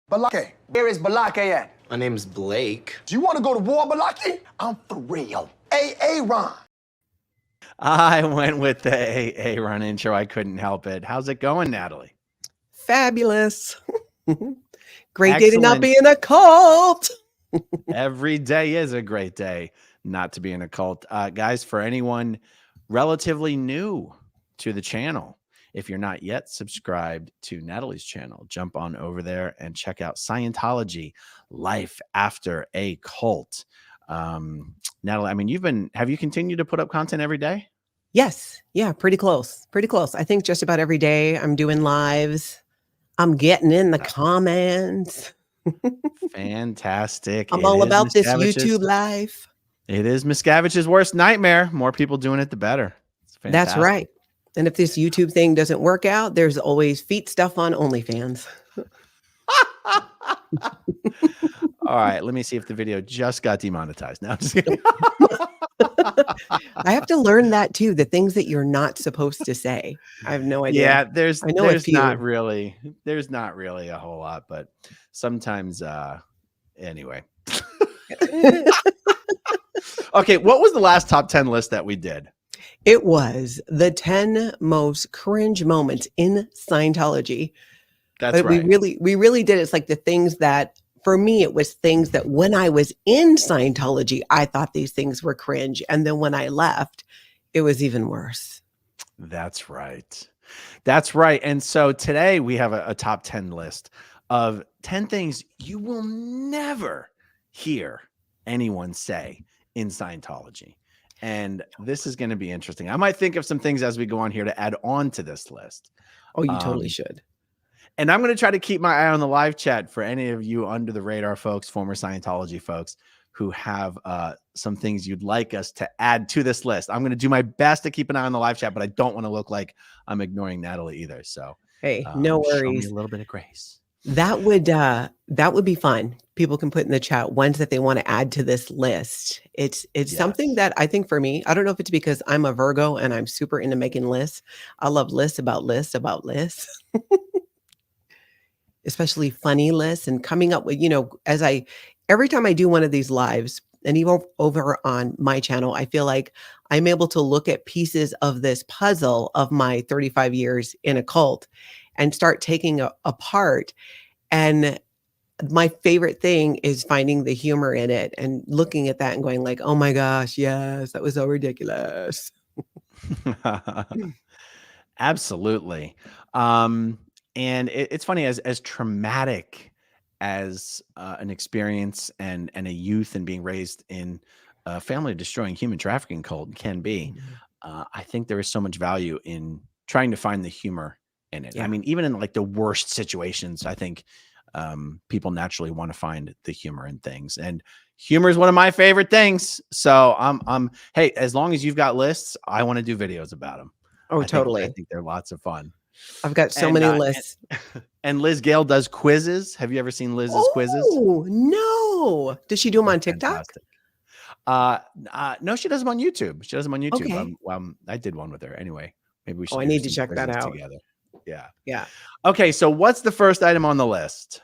Balake. Where is Balake at? My name's Blake. Do you want to go to war, Balake? I'm for real. Ron. I went with the Aaron intro. I couldn't help it. How's it going, Natalie? Fabulous. Great day to Excellent. not be in a cult. Every day is a great day not to be in a cult. Guys, for anyone relatively new to the channel, if you're not yet subscribed to Natalie's channel, jump on over there and check out Scientology, Life After a Cult. Natalie, I mean, have you continued to put up content every day? Yes. Yeah, pretty close. Pretty close. I think just about every day I'm doing lives. I'm getting in the comments. Fantastic. I'm all about this YouTube life. It is Miscavige's worst nightmare. More people doing it, the better. That's right. And if this YouTube thing doesn't work out, there's always feet stuff on OnlyFans. All right, let me see if the video just got demonetized. Now, just kidding. I have to learn that too. The things that you're not supposed to say. I have no idea. Yeah, there's not really a whole lot, but sometimes anyway. Okay, what was the last top 10 list that we did? It was the 10 most cringe moments in Scientology. That's right. We really did. It's like the things that, for me, it was things that when I was in Scientology, I thought these things were cringe. And then when I left, it was even worse. That's right. That's right. And so today we have a top 10 list of 10 things you will never hear anyone say in Scientology. And this is going to be interesting. I might think of some things as we go on here to add on to this list. Oh, you totally should. And I'm going to try to keep my eye on the live chat for any of you under the radar folks, former Scientology folks who have some things you'd like us to add to this list. I'm going to do my best to keep an eye on the live chat, but I don't want to look like I'm ignoring Natalie either. So hey, no worries. Show me a little bit of grace. That would be fun. People can put in the chat ones that they want to add to this list. It's yes. Something that I think for me, I don't know if it's because I'm a Virgo and I'm super into making lists. I love lists about lists about lists. Especially funny lists and coming up with, every time I do one of these lives and even over on my channel, I feel like I'm able to look at pieces of this puzzle of my 35 years in a cult and start taking apart. And my favorite thing is finding the humor in it and looking at that and going like, oh my gosh, yes, that was so ridiculous. Absolutely. And it's funny, as traumatic as an experience and a youth and being raised in a family destroying human trafficking cult can be, I think there is so much value in trying to find the humor in it. Yeah. I mean, even in like the worst situations, I think people naturally want to find the humor in things, and humor is one of my favorite things. So hey, as long as you've got lists, I want to do videos about them. Oh, totally. I think they're lots of fun. I've got so many lists. And Liz Gale does quizzes. Have you ever seen Liz's quizzes? Oh, no. Does she do them on TikTok? No, she does them on YouTube. She does them on YouTube. Okay. I did one with her anyway. Maybe we should. I need to check that out together. Yeah. Yeah. Okay. So what's the first item on the list?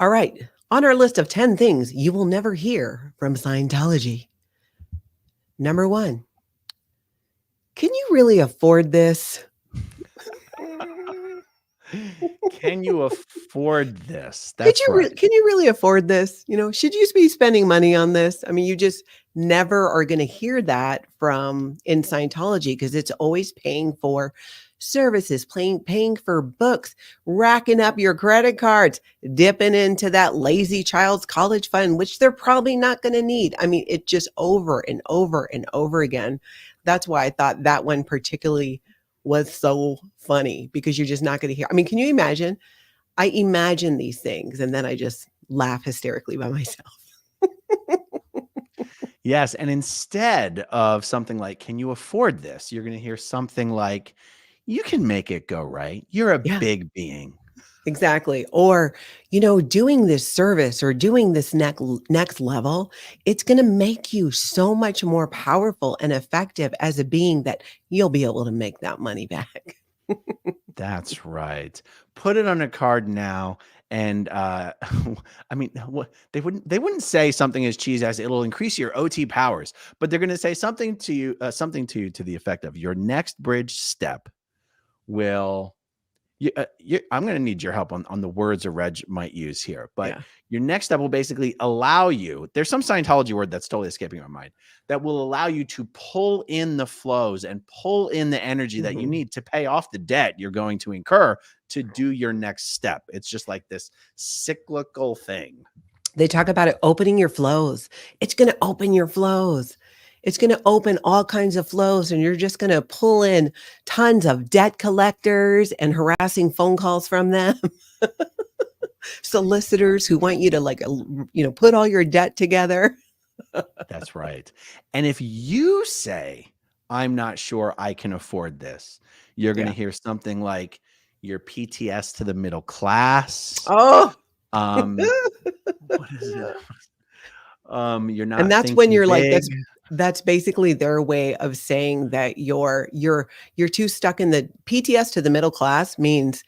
All right. On our list of 10 things you will never hear from Scientology. Number 1. Can you really afford this? Can you afford this? Can you really afford this? Should you be spending money on this? I mean, you just never are going to hear that from in Scientology because it's always paying for services, paying for books, racking up your credit cards, dipping into that lazy child's college fund, which they're probably not going to need. I mean, it just over and over and over again. That's why I thought that one particularly was so funny, because you're just not going to hear. I mean, can you imagine? I imagine these things and then I just laugh hysterically by myself. Yes. And instead of something like, can you afford this? You're going to hear something like, you can make it go right. You're a big being. Exactly. Or, doing this service or doing this next level, it's going to make you so much more powerful and effective as a being that you'll be able to make that money back. That's right. Put it on a card now. And I mean, what they wouldn't say something as cheesy as it'll increase your OT powers, but they're going to say something to you, to the effect of your next bridge step will. I'm going to need your help on the words a Reg might use here, but Yeah. your next step will basically allow you. There's some Scientology word that's totally escaping my mind that will allow you to pull in the flows and pull in the energy that you Mhm. need to pay off the debt you're going to incur to do your next step. It's just like this cyclical thing. They talk about it opening your flows. It's going to open your flows. It's going to open all kinds of flows, and you're just going to pull in tons of debt collectors and harassing phone calls from them. Solicitors who want you to put all your debt together. That's right. And if you say, I'm not sure I can afford this, you're going to Yeah. hear something like your PTS to the middle class. Oh, Um, what is it? You're and not that's when thinking you're like, big. that's basically their way of saying that you're too stuck in the PTS to the middle class means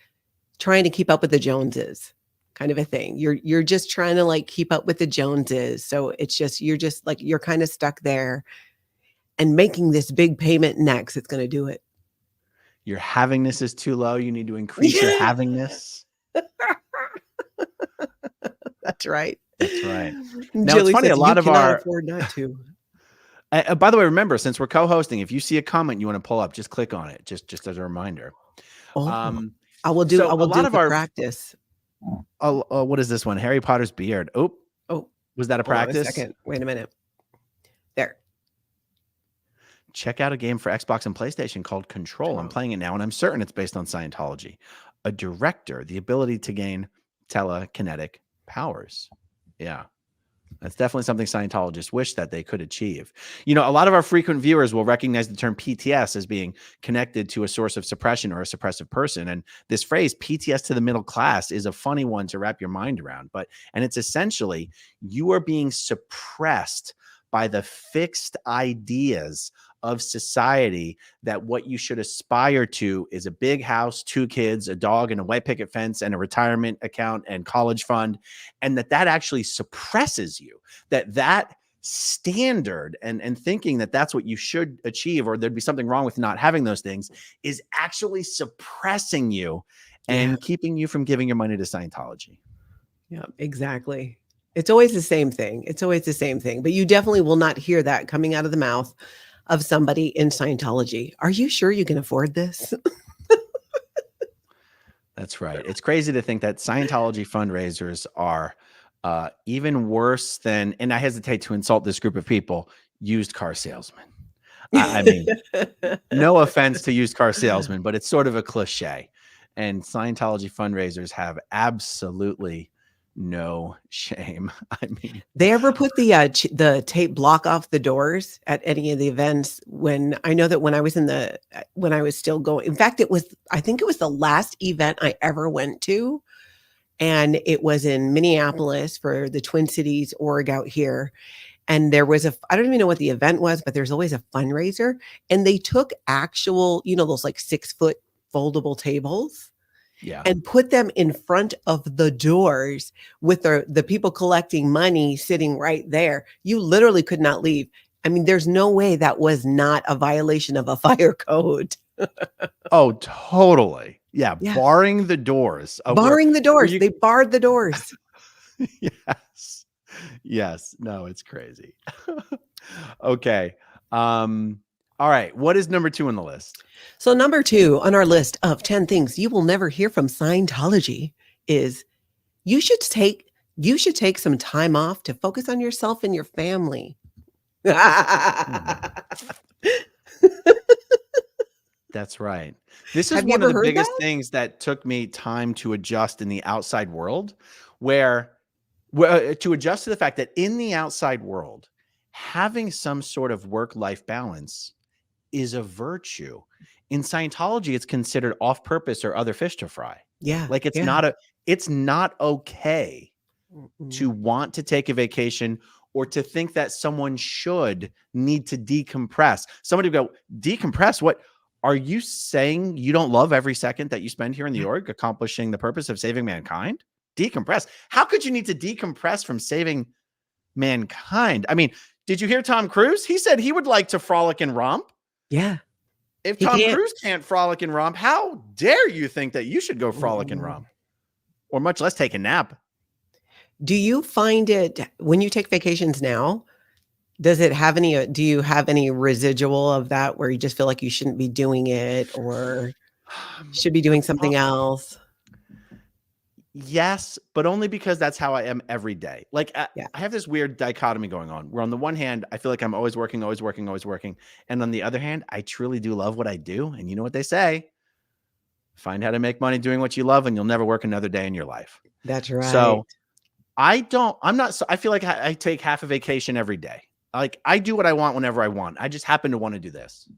trying to keep up with the Joneses, kind of a thing. You're just trying to like keep up with the Joneses. So you're kind of stuck there, and making this big payment next, it's going to do it. Your havingness is too low. You need to increase your havingness. That's right. That's right. Now, it's Jilly funny, a says you lot of cannot our afford not to. by the way, remember, since we're co-hosting, if you see a comment you want to pull up, just click on it, just as a reminder. Oh, Um, I will so a do lot of the our practice. what is this one? Harry Potter's beard. Oh, Oh, was that a hold on a practice? second. Wait a minute. There. Check out a game for Xbox and PlayStation called Control. I'm playing it now, and I'm certain it's based on Scientology. A director, the ability to gain telekinetic powers. Yeah. That's definitely something Scientologists wish that they could achieve. You know, a lot of our frequent viewers will recognize the term PTS as being connected to a source of suppression or a suppressive person. And this phrase, PTS to the middle class, is a funny one to wrap your mind around. And it's essentially you are being suppressed by the fixed ideas of society that what you should aspire to is a big house, 2 kids, a dog, and a white picket fence, and a retirement account and college fund. And that actually suppresses you, that standard and thinking that that's what you should achieve, or there'd be something wrong with not having those things, is actually suppressing you and keeping you from giving your money to Scientology. Yeah, exactly. It's always the same thing. It's always the same thing. But you definitely will not hear that coming out of the mouth of somebody in Scientology. Are you sure you can afford this? That's right. It's crazy to think that Scientology fundraisers are even worse than, and I hesitate to insult this group of people, used car salesmen. I mean, no offense to used car salesmen, but it's sort of a cliche. And Scientology fundraisers have absolutely no shame. I mean, They ever put the tape block off the doors at any of the events? I know that when I was still going, in fact, I think it was the last event I ever went to. And it was in Minneapolis for the Twin Cities org out here. And there was I don't even know what the event was, but there's always a fundraiser. And they took actual, those like 6-foot foldable tables yeah. and put them in front of the doors with the people collecting money sitting right there. You literally could not leave. I mean, there's no way that was not a violation of a fire code. Oh, totally. Yeah. Yeah. Barring the doors. Barring the doors. They barred the doors. Yes. Yes. No, it's crazy. Okay. All right. What is number 2 on the list? So number 2 on our list of 10 things you will never hear from Scientology is you should take some time off to focus on yourself and your family. That's right. This is Have you one of ever the heard biggest that? things that took me time to adjust in the outside world, where to adjust to the fact that in the outside world, having some sort of work-life balance is a virtue. In Scientology, it's considered off purpose or other fish to fry. Yeah. Like it's not okay to want to take a vacation or to think that someone should need to decompress. Somebody would go, decompress? What? Are you saying you don't love every second that you spend here in the org accomplishing the purpose of saving mankind? Decompress. How could you need to decompress from saving mankind? I mean, did you hear Tom Cruise? He said he would like to frolic and romp. Yeah. If He Tom can't. Cruise can't frolic and romp, how dare you think that you should go frolic and romp, or much less take a nap? Do you find it when you take vacations now? Does it have any? Do you have any residual of that where you just feel like you shouldn't be doing it or should be doing something else? Yes, but only because that's how I am every day. Like Yeah. I have this weird dichotomy going on where on the one hand, I feel like I'm always working, always working, always working. And on the other hand, I truly do love what I do. And you know what they say? Find how to make money doing what you love and you'll never work another day in your life. That's right. So I feel like I take half a vacation every day. Like I do what I want whenever I want. I just happen to want to do this.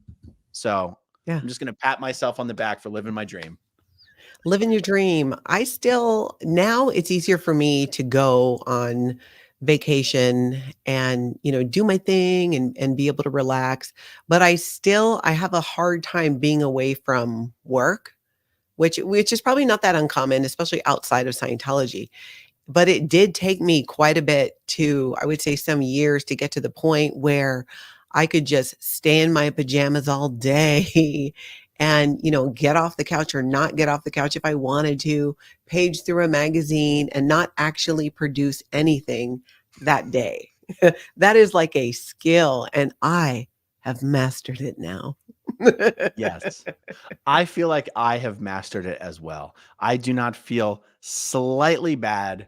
So Yeah. I'm just going to pat myself on the back for living my dream. Living your dream. Now it's easier for me to go on vacation and, do my thing and be able to relax. But I have a hard time being away from work, which is probably not that uncommon, especially outside of Scientology. But it did take me quite a bit I would say some years to get to the point where I could just stay in my pajamas all day and, get off the couch or not get off the couch if I wanted to, page through a magazine and not actually produce anything that day. That is like a skill and I have mastered it now. Yes. I feel like I have mastered it as well. I do not feel slightly bad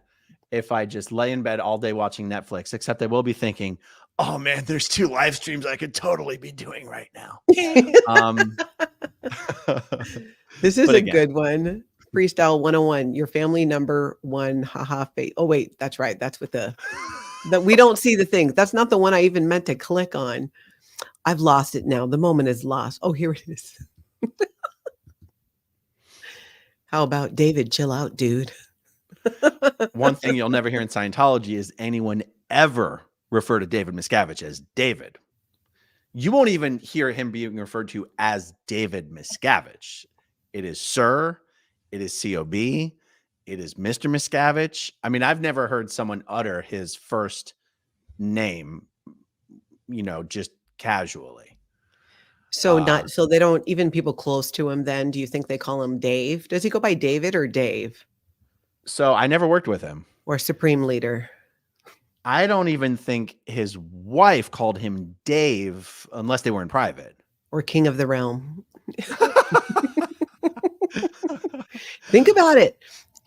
if I just lay in bed all day watching Netflix, except I will be thinking, oh man, there's 2 live streams I could totally be doing right now. This is a good one. Freestyle 101, your family number one, haha, face. Oh, wait, that's right. That's with that we don't see the things. That's not the one I even meant to click on. I've lost it now. The moment is lost. Oh, here it is. How about David? Chill out, dude. One thing you'll never hear in Scientology is anyone ever refer to David Miscavige as David. You won't even hear him being referred to as David Miscavige. It is Sir, it is COB, it is Mr. Miscavige. I mean, I've never heard someone utter his first name, just casually. So they don't, even people close to him then, do you think they call him Dave? Does he go by David or Dave? So I never worked with him. Or Supreme Leader? I don't even think his wife called him Dave unless they were in private. Or King of the Realm. Think about it.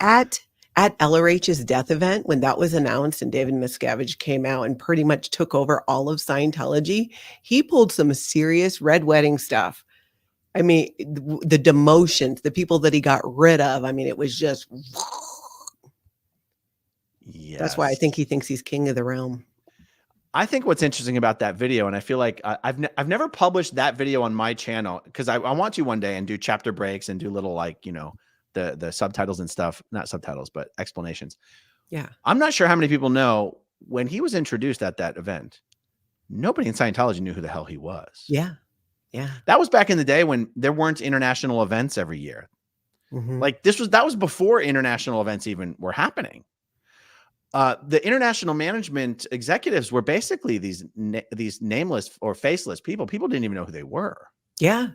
At LRH's death event, when that was announced and David Miscavige came out and pretty much took over all of Scientology, he pulled some serious red wedding stuff. I mean, the demotions, the people that he got rid of, I mean, it was just... Yes. That's why I think he thinks he's king of the realm. I think what's interesting about that video, and I feel like I've never published that video on my channel because I want to one day and do chapter breaks and do little the subtitles and stuff, not subtitles, but explanations. Yeah. I'm not sure how many people know when he was introduced at that event, nobody in Scientology knew who the hell he was. Yeah. Yeah. That was back in the day when there weren't international events every year. Mm-hmm. Like that was before international events even were happening. The international management executives were basically these nameless or faceless people. People didn't even know who they were. Yeah.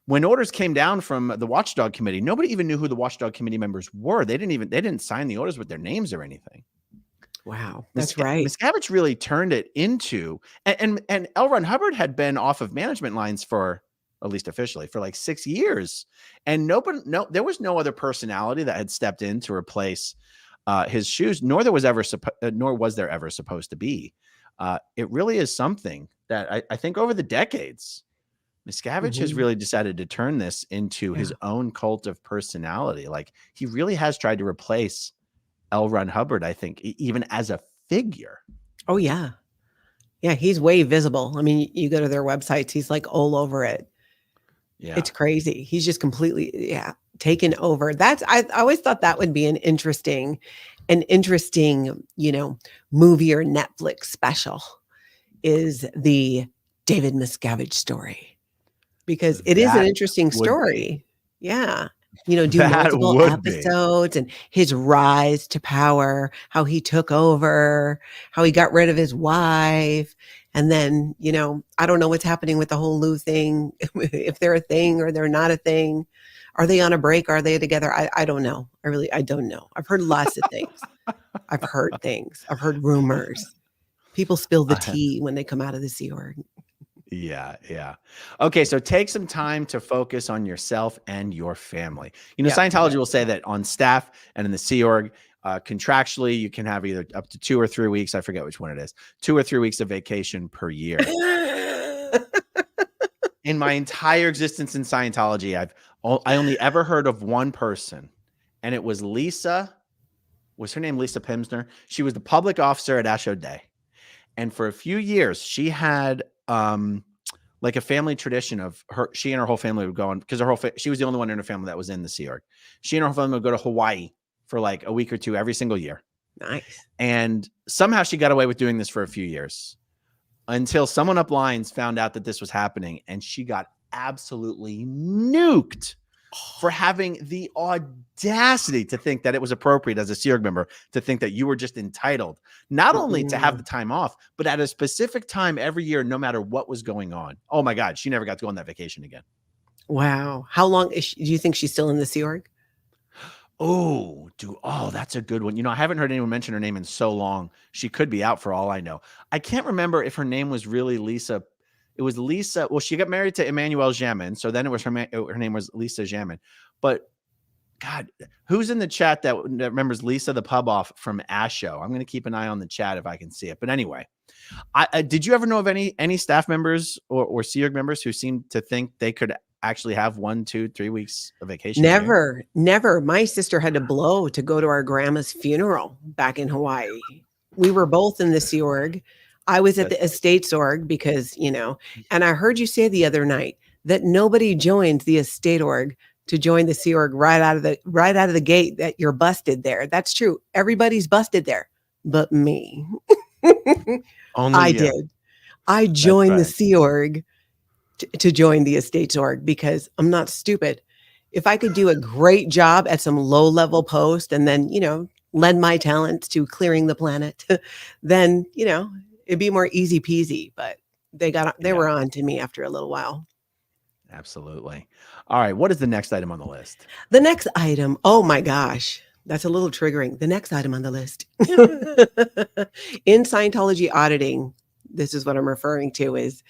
When orders came down from the Watchdog Committee, nobody even knew who the Watchdog Committee members were. They didn't sign the orders with their names or anything. Wow, that's right. Miscavige really turned it into, and L. Ron Hubbard had been off of management lines for, at least officially, for like 6 years, and there was no other personality that had stepped in to replace his shoes, nor was there ever supposed to be. It really is something that I think over the decades, Miscavige has really decided to turn this into his own cult of personality. Like he really has tried to replace L. Ron Hubbard, I think, even as a figure. Oh yeah. Yeah, he's way visible. I mean, you go to their websites, he's like all over it. Yeah. It's crazy. He's just completely, taken over. I always thought that would be an interesting, movie or Netflix special, is the David Miscavige story. because it is an That interesting would be. story. Yeah. You know, do That multiple would be. episodes and his rise to power, how he took over, how he got rid of his wife. And then, you know, I don't know what's happening with the whole Lou thing, if they're a thing or they're not a thing. Are they on a break? Are they together? I don't know. I don't know. I've heard lots of things. I've heard things. I've heard rumors. People spill the I tea when they come out of the Sea Org. Yeah, yeah. Okay, so take some time to focus on yourself and your family. You know, Yeah. Scientology will say that on staff and in the Sea Org, contractually, you can have either up to 2 or 3 weeks. I forget which one it is. 2 or 3 weeks of vacation per year. In my entire existence in Scientology, I only ever heard of one person, and it was Lisa. Was her name Lisa Pimsner? She was the public officer at Asho Day. And for a few years, she had like a family tradition of she and her whole family would go on, because she was the only one in her family that was in the Sea Org. She and her family would go to Hawaii for like a week or two every single year. Nice. And somehow she got away with doing this for a few years until someone up lines found out that this was happening, and she got absolutely nuked for having the audacity to think that it was appropriate as a Sea Org member to think that you were just entitled not only to have the time off, but at a specific time every year, no matter what was going on. Oh my God, she never got to go on that vacation again. Wow. How long do you think she's still in the Sea Org? Oh, that's a good one. You know, I haven't heard anyone mention her name in so long. She could be out for all I know. I can't remember if her name was really Lisa. It was Lisa. Well, she got married to Emmanuel Jamin, so then it was her name was Lisa Jamin. But God, who's in the chat that remembers Lisa the pub off from Asho? I'm going to keep an eye on the chat if I can see it. But anyway, did you ever know of any staff members or Sea Org members who seemed to think they could actually have 1, 2, 3 weeks of vacation? Never. My sister had to blow to go to our grandma's funeral back in Hawaii. We were both in the Sea Org. I was at the Estates Org because, you know, and I heard you say the other night that nobody joins the Estate Org to join the Sea Org right out of the gate, that you're busted there. That's true. Everybody's busted there, but me. Only I you. did. I joined the right. Sea Org to join the Estates Org because I'm not stupid. If I could do a great job at some low-level post and then, you know, lend my talents to clearing the planet, then, you know, it'd be more easy peasy. But they were on to me after a little while. Absolutely. All right. What is the next item on the list? The next item, oh my gosh, that's a little triggering. The next item on the list. In Scientology auditing, this is what I'm referring to, is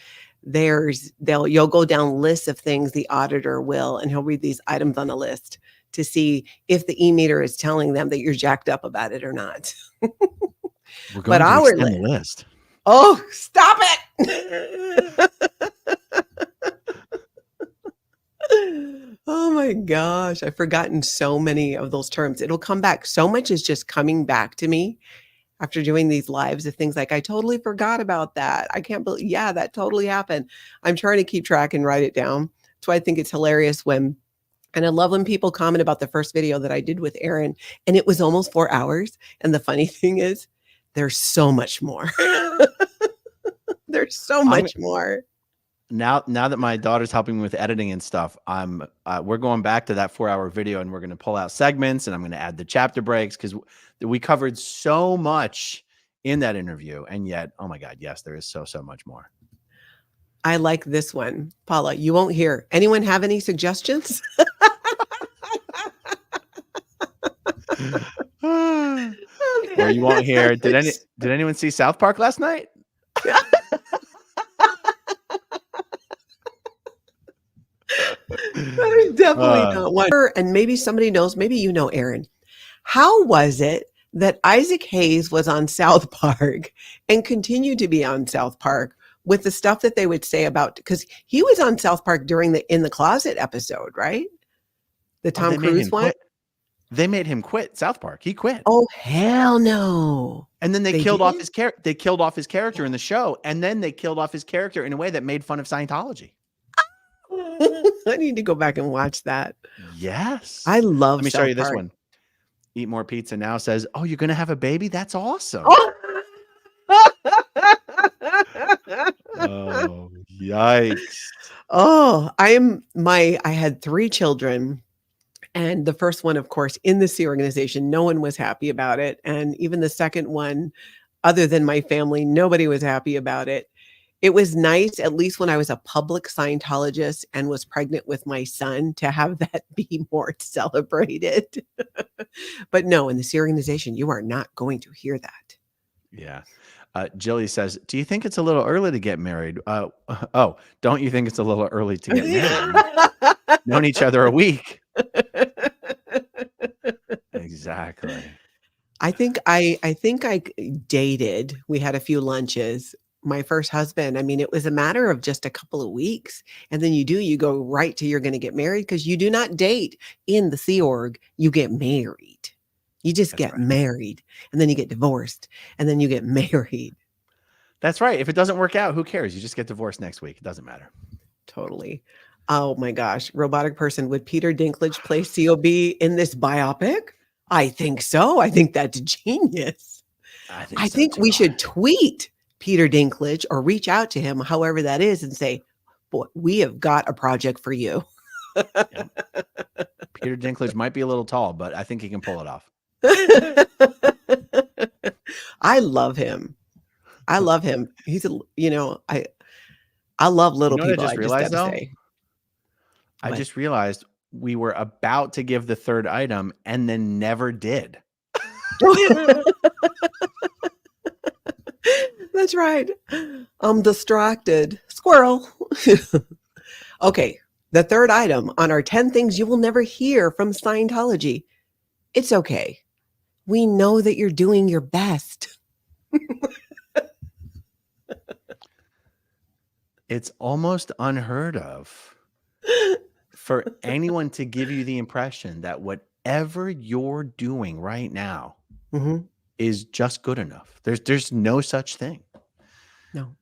you'll go down lists of things the auditor will, and he'll read these items on the list to see if the e-meter is telling them that you're jacked up about it or not. We're going to extend the list. Oh, stop it. Oh my gosh, I've forgotten so many of those terms. It'll come back. So much is just coming back to me after doing these lives of things like, I totally forgot about that. I can't believe, yeah, that totally happened. I'm trying to keep track and write it down. That's why I think it's hilarious and I love when people comment about the first video that I did with Aaron, and it was almost 4 hours. And the funny thing is, there's so much more. There's so much more. Now that my daughter's helping me with editing and stuff, we're going back to that 4-hour video, and we're going to pull out segments, and I'm going to add the chapter breaks because we covered so much in that interview. And yet, oh my God, yes, there is so much more. I like this one. Paula, you won't hear. Anyone have any suggestions? Or you won't hear. Did anyone see South Park last night? There's definitely not one. And maybe somebody knows, maybe you know, Aaron. How was it that Isaac Hayes was on South Park and continued to be on South Park with the stuff that they would say about, because he was on South Park during the In the Closet episode, right? The Tom Cruise one? They made him quit South Park. He quit. Oh, hell no. And then they killed off his character. They killed off his character in the show. And then they killed off his character in a way that made fun of Scientology. I need to go back and watch that. Yes. I love Let me South show you this Park. one. Eat More Pizza Now says, oh, you're going to have a baby? That's awesome. Oh, Oh, yikes. Oh, I had 3 children. And the first one, of course, in the Sea organization, no one was happy about it. And even the second one, other than my family, nobody was happy about it. It was nice, at least when I was a public Scientologist and was pregnant with my son, to have that be more celebrated. But no, in the Sea organization, you are not going to hear that. Yeah. Jilly says, do you think it's a little early to get married? Oh, don't you think it's a little early to get married? We've known each other a week. Exactly. I think I dated. We had a few lunches. My first husband, I mean, it was a matter of just a couple of weeks. And then you go right to you're going to get married, because you do not date in the Sea Org. You get married. You just That's get right. married, and then you get divorced, and then you get married. That's right. If it doesn't work out, who cares? You just get divorced next week. It doesn't matter. Totally. Oh my gosh. Robotic person, would Peter Dinklage play COB in this biopic? I think so. I think that's genius. I so think we too. should tweet Peter Dinklage or reach out to him, however that is, and say, boy, we have got a project for you. Yep. Peter Dinklage might be a little tall, but I think he can pull it off. I love him. I love him. He's I love little You know what people. I just I just realized, got to though? say. I What? just realized we were about to give the third item and then never did. That's right. I'm distracted. Squirrel. Okay. The third item on our 10 things you will never hear from Scientology. It's okay. We know that you're doing your best. It's almost unheard of for anyone to give you the impression that whatever you're doing right now Mhm. is just good enough. There's no such thing. No.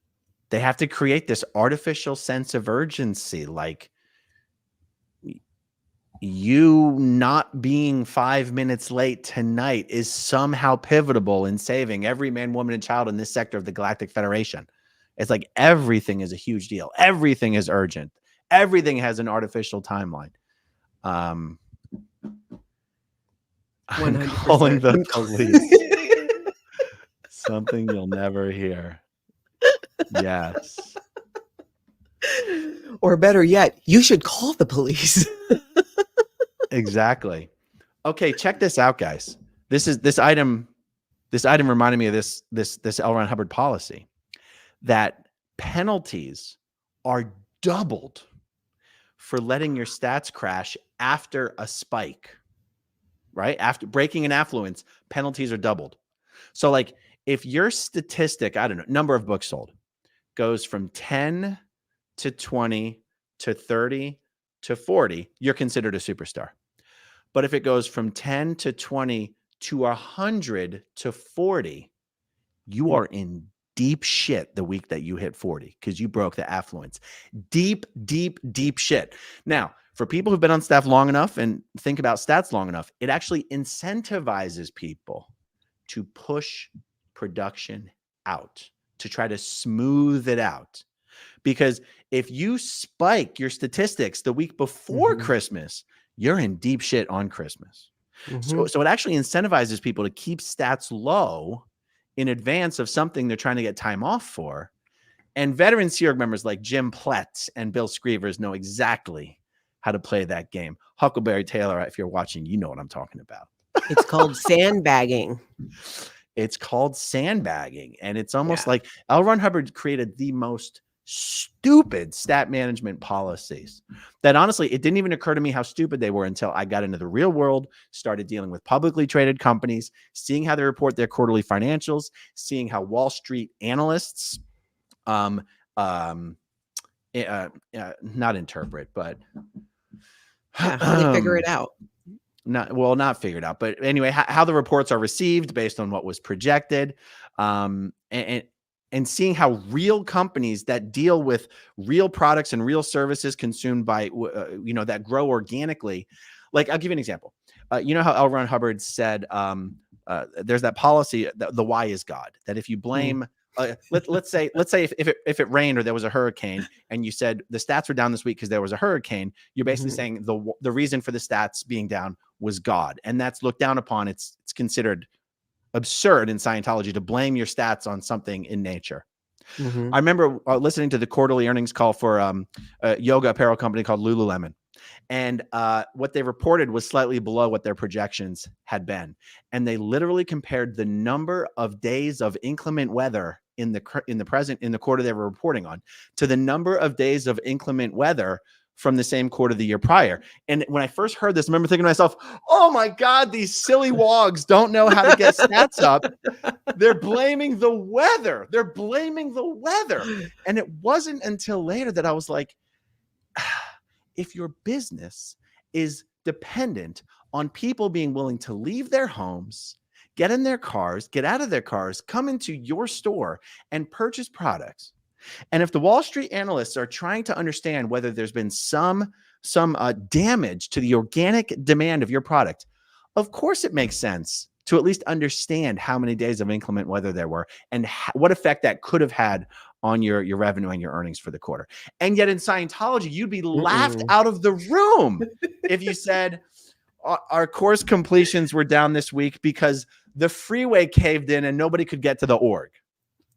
They have to create this artificial sense of urgency, like you not being 5 minutes late tonight is somehow pivotal in saving every man, woman, and child in this sector of the Galactic Federation. It's like everything is a huge deal. Everything is urgent. Everything has an artificial timeline. I'm 100%. calling the police. Something you'll never hear. Yes. Or better yet, you should call the police. Exactly. Okay, check this out, guys. This item reminded me of this L. Ron Hubbard policy, that penalties are doubled for letting your stats crash after a spike, right? After breaking an affluence, penalties are doubled. So like if your statistic, I don't know, number of books sold goes from 10 to 20 to 30 to 40, you're considered a superstar. But if it goes from 10 to 20 to 100 to 40, you are in deep shit the week that you hit 40 because you broke the affluence. Deep, deep, deep shit. Now, for people who've been on staff long enough and think about stats long enough, it actually incentivizes people to push production out, to try to smooth it out. Because if you spike your statistics the week before Christmas, you're in deep shit on Christmas. So it actually incentivizes people to keep stats low in advance of something they're trying to get time off for. And veteran Sea Org members like Jim Plett and Bill Screevers know exactly how to play that game. Huckleberry Taylor, if you're watching, you know what I'm talking about. It's called sandbagging. It's called sandbagging. And it's almost like L. Ron Hubbard created the most stupid stat management policies that honestly, it didn't even occur to me how stupid they were until I got into the real world, started dealing with publicly traded companies, seeing how they report their quarterly financials, seeing how Wall Street analysts, not interpret, but how they figure it out. Not figured out, but anyway, how the reports are received based on what was projected, and seeing how real companies that deal with real products and real services consumed by, that grow organically. Like, I'll give you an example. You know how L. Ron Hubbard said, there's that policy that the why is God, that if you blame let's say if it rained or there was a hurricane and you said the stats were down this week because there was a hurricane, you're basically saying the reason for the stats being down was God, and that's looked down upon. It's considered absurd in Scientology to blame your stats on something in nature. I remember listening to the quarterly earnings call for a yoga apparel company called Lululemon. And what they reported was slightly below what their projections had been. And they literally compared the number of days of inclement weather in the quarter they were reporting on to the number of days of inclement weather from the same quarter the year prior. And when I first heard this, I remember thinking to myself, oh my God, these silly wogs don't know how to get stats up. They're blaming the weather. And it wasn't until later that I was like, if your business is dependent on people being willing to leave their homes, get in their cars, get out of their cars, come into your store and purchase products, and if the Wall Street analysts are trying to understand whether there's been some damage to the organic demand of your product, of course it makes sense to at least understand how many days of inclement weather there were and what effect that could have had on your revenue and your earnings for the quarter. And yet in Scientology, you'd be laughed out of the room if you said our course completions were down this week because the freeway caved in and nobody could get to the org.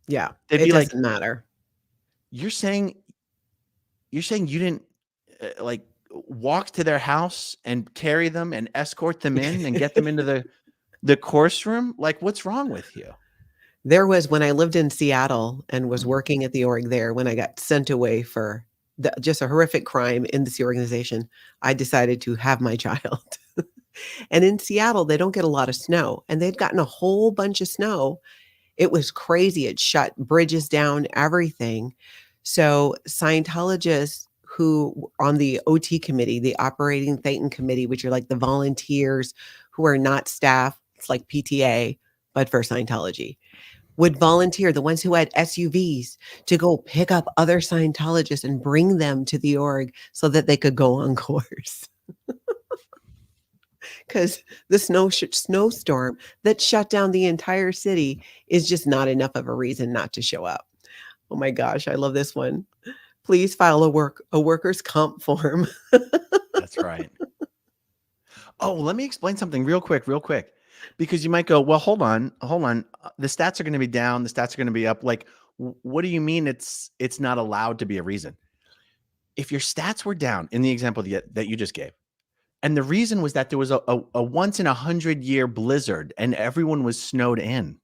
Yeah, They'd it be doesn't like, matter. You're saying you didn't like walk to their house and carry them and escort them in and get them into the course room? Like, what's wrong with you? There was when I lived in Seattle and was working at the org there, when I got sent away for just a horrific crime in this organization, I decided to have my child. And in Seattle, they don't get a lot of snow, and they'd gotten a whole bunch of snow. It was crazy. It shut bridges down, everything. So Scientologists who on the OT committee, the operating Thetan committee, which are like the volunteers who are not staff, it's like PTA, but for Scientology, would volunteer, the ones who had SUVs, to go pick up other Scientologists and bring them to the org so that they could go on course. Because the snowstorm that shut down the entire city is just not enough of a reason not to show up. Oh my gosh, I love this one. Please file a workers' comp form. That's right. Oh, let me explain something real quick, because you might go, well, hold on. The stats are going to be down. The stats are going to be up. Like, what do you mean it's not allowed to be a reason? If your stats were down in the example that you just gave, and the reason was that there was a once in 100-year blizzard and everyone was snowed in,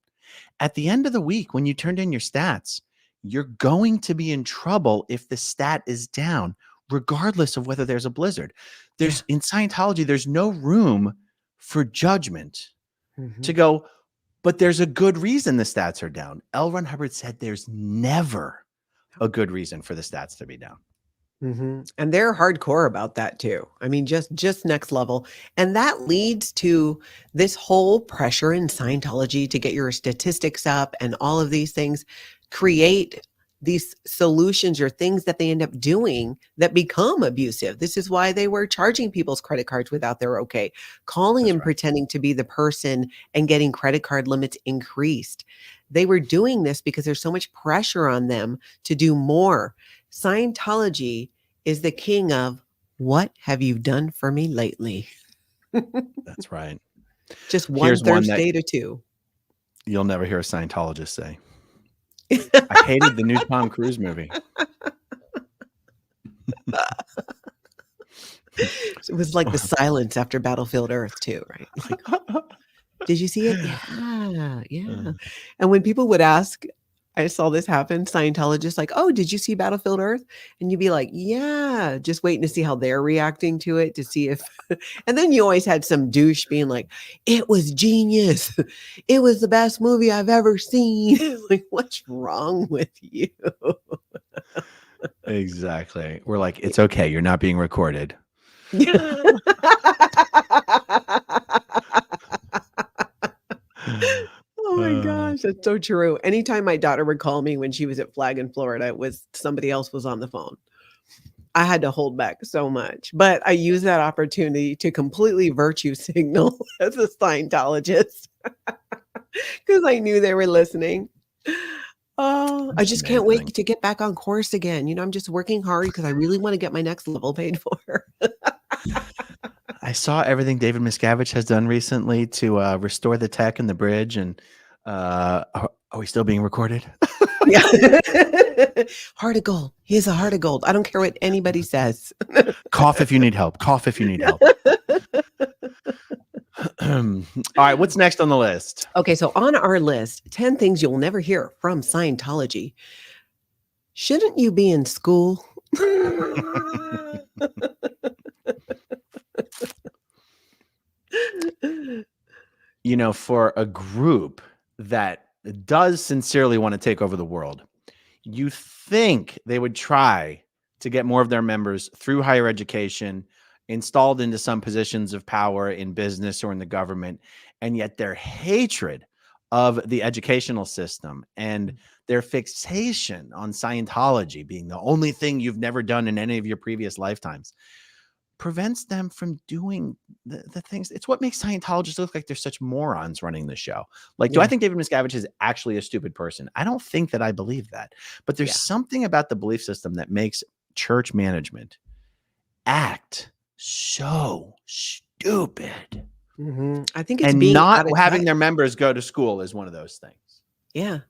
at the end of the week, when you turned in your stats, you're going to be in trouble if the stat is down, regardless of whether there's a blizzard. In Scientology, there's no room for judgment to go, but there's a good reason the stats are down. L. Ron Hubbard said there's never a good reason for the stats to be down. And they're hardcore about that too. I mean, just next level. And that leads to this whole pressure in Scientology to get your statistics up and all of these things, create these solutions or things that they end up doing that become abusive. This is why they were charging people's credit cards without their okay, calling and pretending to be the person and getting credit card limits increased. They were doing this because there's so much pressure on them to do more. Scientology is the king of what have you done for me lately? That's right. Just one Thursday to two. You'll never hear a Scientologist say. I hated the new Tom Cruise movie. It was like the silence after Battlefield Earth too, right? Like, did you see it? Yeah. And when people would ask, I saw this happen, Scientologists like, oh, did you see Battlefield Earth? And you'd be like, yeah, just waiting to see how they're reacting to it, to see if, and then you always had some douche being like, it was genius. It was the best movie I've ever seen. Like, what's wrong with you? Exactly. We're like, it's okay. You're not being recorded. Oh my gosh, that's so true. Anytime my daughter would call me when she was at Flag in Florida, it was somebody else was on the phone. I had to hold back so much, but I used that opportunity to completely virtue signal as a Scientologist because I knew they were listening. Oh, I That's just can't wait amazing. to get back on course again. I'm just working hard because I really want to get my next level paid for. I saw everything David Miscavige has done recently to restore the tech and the bridge. And are we still being recorded? Yeah. Heart of gold. He has a heart of gold. I don't care what anybody says. Cough if you need help. Cough if you need help. All right, what's next on the list? Okay, so on our list, 10 things you'll never hear from Scientology. Shouldn't you be in school? You know, for a group that does sincerely want to take over the world, you think they would try to get more of their members through higher education, installed into some positions of power in business or in the government, and yet their hatred of the educational system and their fixation on Scientology being the only thing you've never done in any of your previous lifetimes prevents them from doing the things. It's what makes Scientologists look like they're such morons running the show. Like, do I Yeah. think David Miscavige is actually a stupid person? I don't think that I believe that. But there's Yeah. something about the belief system that makes church management act so stupid. I think it's And being not out of having touch. their members go to school is one of those things. Yeah.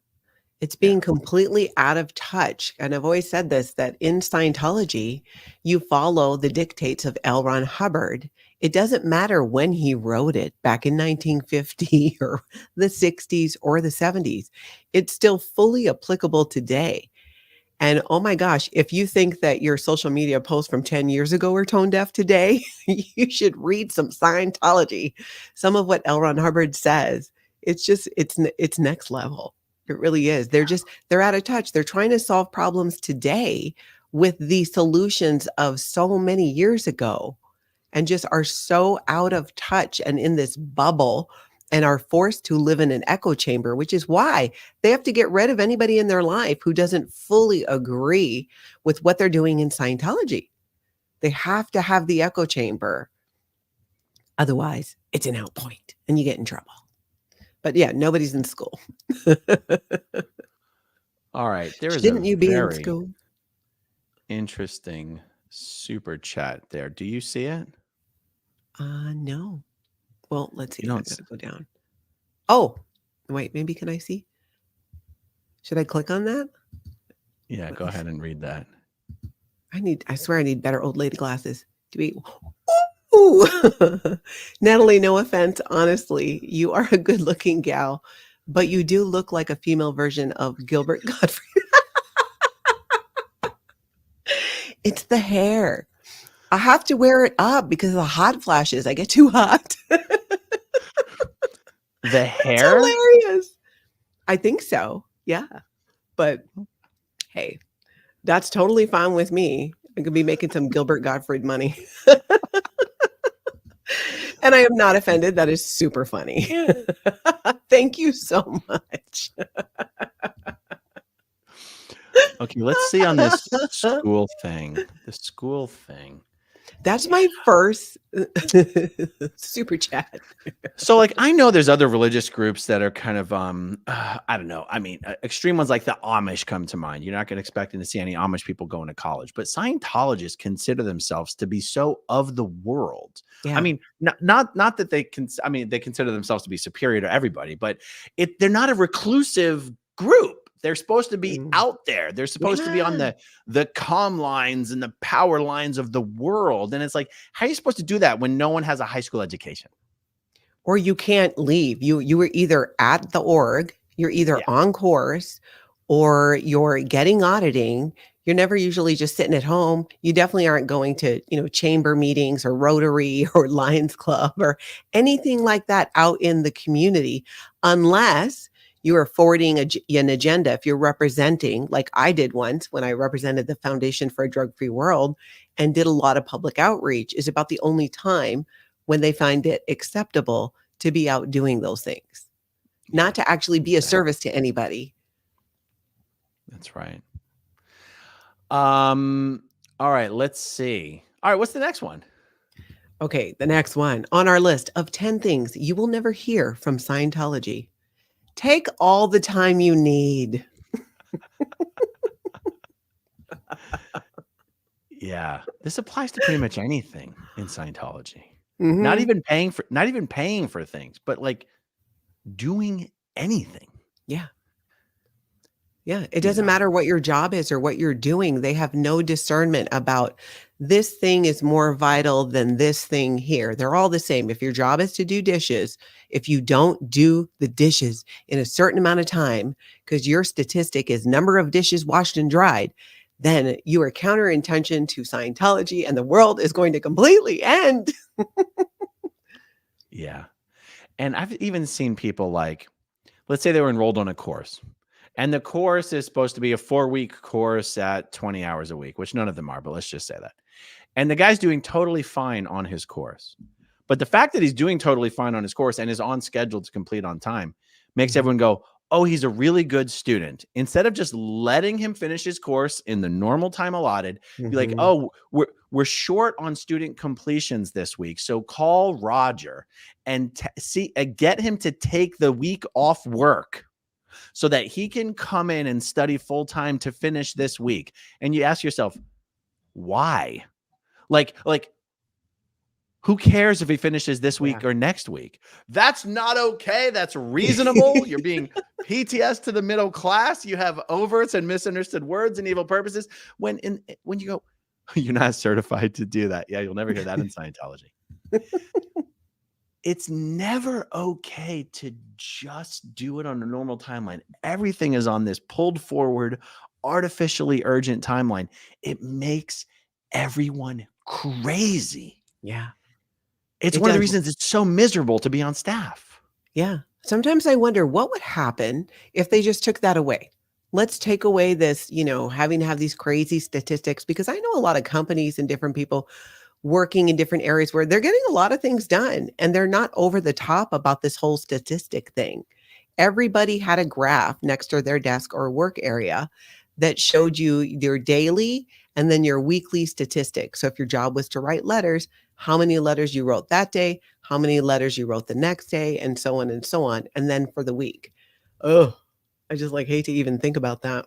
It's Yeah. being completely out of touch. And I've always said this, that in Scientology, you follow the dictates of L. Ron Hubbard. It doesn't matter when he wrote it back in 1950 or the 60s or the 70s. It's still fully applicable today. And oh my gosh, if you think that your social media posts from 10 years ago are tone deaf today, you should read some Scientology. Some of what L. Ron Hubbard says, it's next level. It really is. They're out of touch. They're trying to solve problems today with the solutions of so many years ago and just are so out of touch and in this bubble and are forced to live in an echo chamber, which is why they have to get rid of anybody in their life who doesn't fully agree with what they're doing in Scientology. They have to have the echo chamber. Otherwise, it's an out point and you get in trouble. But yeah, nobody's in school. All right. There is Shouldn't a you be in very school? interesting super chat there. Do you see it? No. Well, let's see. You I don't gotta go down. Oh, wait, maybe can I see? Should I click on that? Yeah, Let go me ahead see. and read that. I swear I need better old lady glasses to be. Ooh. Natalie, no offense. Honestly, you are a good looking gal, but you do look like a female version of Gilbert Gottfried. It's the hair. I have to wear it up because of the hot flashes. I get too hot. The It's hair? hilarious. I think so. Yeah. But hey, that's totally fine with me. I could be making some Gilbert Gottfried money. And I am not offended. That is super funny. Thank you so much. Okay, let's see on this school thing. The school thing. That's my first super chat. So, like, I know there's other religious groups that are kind of, I don't know. I mean, extreme ones like the Amish come to mind. You're not going to expect to see any Amish people going to college, but Scientologists consider themselves to be so of the world. Yeah. I mean, not that they can. I mean, they consider themselves to be superior to everybody, but they're not a reclusive group. They're supposed to be out there. They're supposed to be on the comm lines and the power lines of the world. And it's like, how are you supposed to do that when no one has a high school education? Or you can't leave. You were either at the org, you're either on course, or you're getting auditing. You're never usually just sitting at home. You definitely aren't going to, chamber meetings or Rotary or Lions Club or anything like that out in the community, unless you are forwarding an agenda. If you're representing, like I did once when I represented the Foundation for a Drug-Free World and did a lot of public outreach, is about the only time when they find it acceptable to be out doing those things, not to actually be a service to anybody. That's right. All right, let's see. All right, what's the next one? Okay, the next one on our list of 10 things you will never hear from Scientology. Take all the time you need. Yeah, this applies to pretty much anything in Scientology. Not Mhm. even paying for things, but like doing anything, Yeah. Yeah, it you doesn't know? matter what your job is or what you're doing. They have no discernment about this thing is more vital than this thing here. They're all the same. If your job is to do dishes, if you don't do the dishes in a certain amount of time, because your statistic is number of dishes washed and dried, then you are counterintention to Scientology and the world is going to completely end. Yeah. And I've even seen people like, let's say they were enrolled on a course, and the course is supposed to be a 4-week course at 20 hours a week, which none of them are, but let's just say that. And the guy's doing totally fine on his course. But the fact that he's doing totally fine on his course and is on schedule to complete on time makes Mhm. everyone go, oh, he's a really good student. Instead of just letting him finish his course in the normal time allotted, be like, Mhm. oh, we're short on student completions this week. So call Roger and get him to take the week off work so that he can come in and study full time to finish this week. And you ask yourself, why? Like who cares if he finishes this Yeah. week or next week? That's not okay. That's reasonable. You're being PTS to the middle class. You have overts and misunderstood words and evil purposes. When you go, you're not certified to do that. Yeah, you'll never hear that in Scientology. It's never okay to just do it on a normal timeline. Everything is on this pulled forward, artificially urgent timeline. It makes everyone crazy. Yeah, It's it one of the does. reasons it's so miserable to be on staff. Yeah. Sometimes I wonder what would happen if they just took that away. Let's take away this, having to have these crazy statistics, because I know a lot of companies and different people working in different areas where they're getting a lot of things done and they're not over the top about this whole statistic thing. Everybody had a graph next to their desk or work area that showed you your daily and then your weekly statistics. So if your job was to write letters, how many letters you wrote that day, how many letters you wrote the next day, and so on and so on. And then for the week. Oh, I just like hate to even think about that.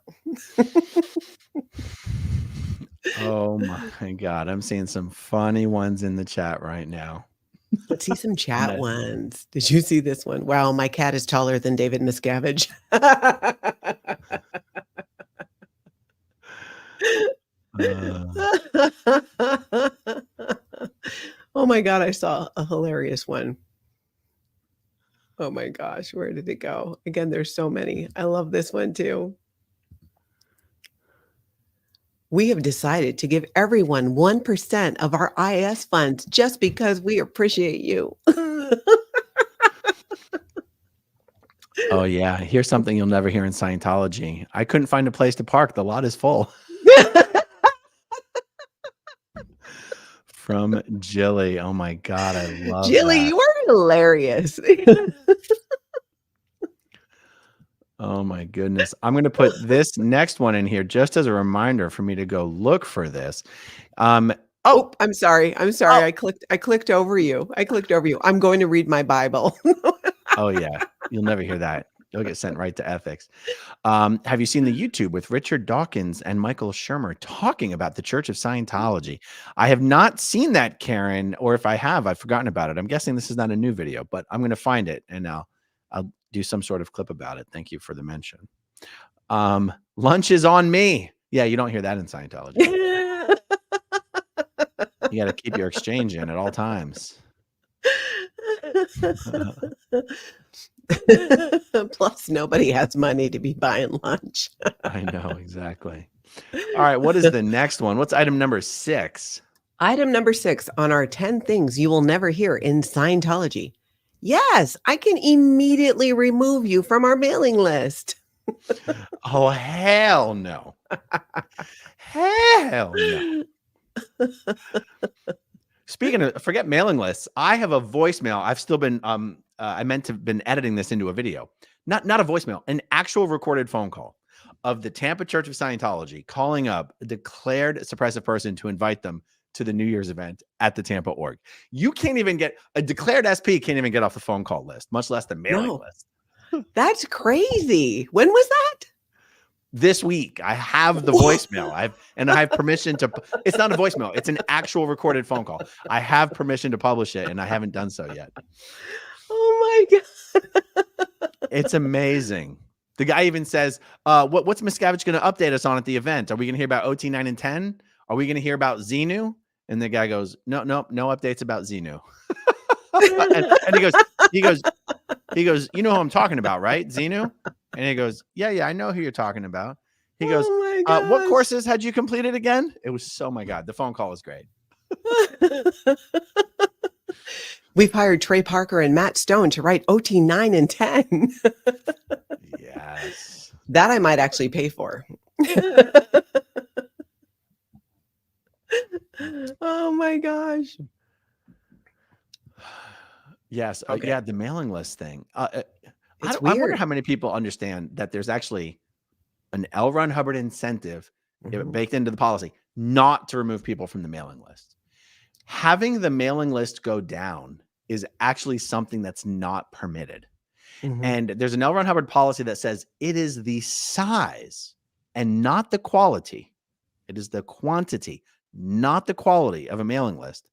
Oh my God. I'm seeing some funny ones in the chat right now. Let's see some I'm chat gonna, ones. Did you see this one? Wow, my cat is taller than David Miscavige. uh, Oh my God, I saw a hilarious one. Oh my gosh, where did it go? Again, there's so many. I love this one too. We have decided to give everyone 1% of our IS funds just because we appreciate you. oh yeah. Here's something you'll never hear in Scientology. I couldn't find a place to park. The lot is full. From Jilly. Oh my God. I love Jilly, that. you are hilarious. Oh my goodness. I'm going to put this next one in here just as a reminder for me to go look for this. Oh, Oh, I'm sorry. I'm sorry. oh, I clicked over you. I'm going to read my Bible. oh yeah. You'll never hear that. You'll get sent right to ethics. Have you seen the YouTube with Richard Dawkins and Michael Shermer talking about the Church of Scientology? I have not seen that, Karen, or if I have, I've forgotten about it. I'm guessing this is not a new video, but I'm going to find it and I'll do some sort of clip about it. Thank you for the mention. Lunch is on me. Yeah, you don't hear that in Scientology. You got to keep your exchange in at all times. Plus, nobody has money to be buying lunch. I know, exactly. All right, what is the next one? What's item number 6? Item number 6 on our 10 things you will never hear in Scientology. Yes, I can immediately remove you from our mailing list. Oh, hell no. Hell no. Speaking of, forget mailing lists. I have a voicemail. I've still been, I meant to have been editing this into a video. Not a voicemail, an actual recorded phone call of the Tampa Church of Scientology calling up a declared suppressive person to invite them to the New Year's event at the Tampa org. You can't even get, a declared SP can't even get off the phone call list, much less the mailing list. That's crazy. When was that? this week. I have the voicemail. I have permission to. It's not a voicemail. It's an actual recorded phone call. I have permission to publish it, and I haven't done so yet. Oh my God. It's amazing. The guy even says, what's Miscavige going to update us on at the event? Are we going to hear about OT 9 and 10? Are we going to hear about Xenu? And the guy goes, no updates about Xenu. and he goes, you know who I'm talking about, right? Xenu? And he goes, yeah, I know who you're talking about. He goes, Oh my what gosh. courses had you completed again? It was so, my God, the phone call was great. We've hired Trey Parker and Matt Stone to write OT 9 and 10. Yes. That I might actually pay for. Oh my gosh. Yes. Okay. Yeah, the mailing list thing. I It's wonder weird. how many people understand that there's actually an L. Ron Hubbard incentive Mhm. baked into the policy not to remove people from the mailing list. Having the mailing list go down is actually something that's not permitted. Mhm. And there's an L. Ron Hubbard policy that says it is the size and not the quality. It is the quantity, not the quality of a mailing list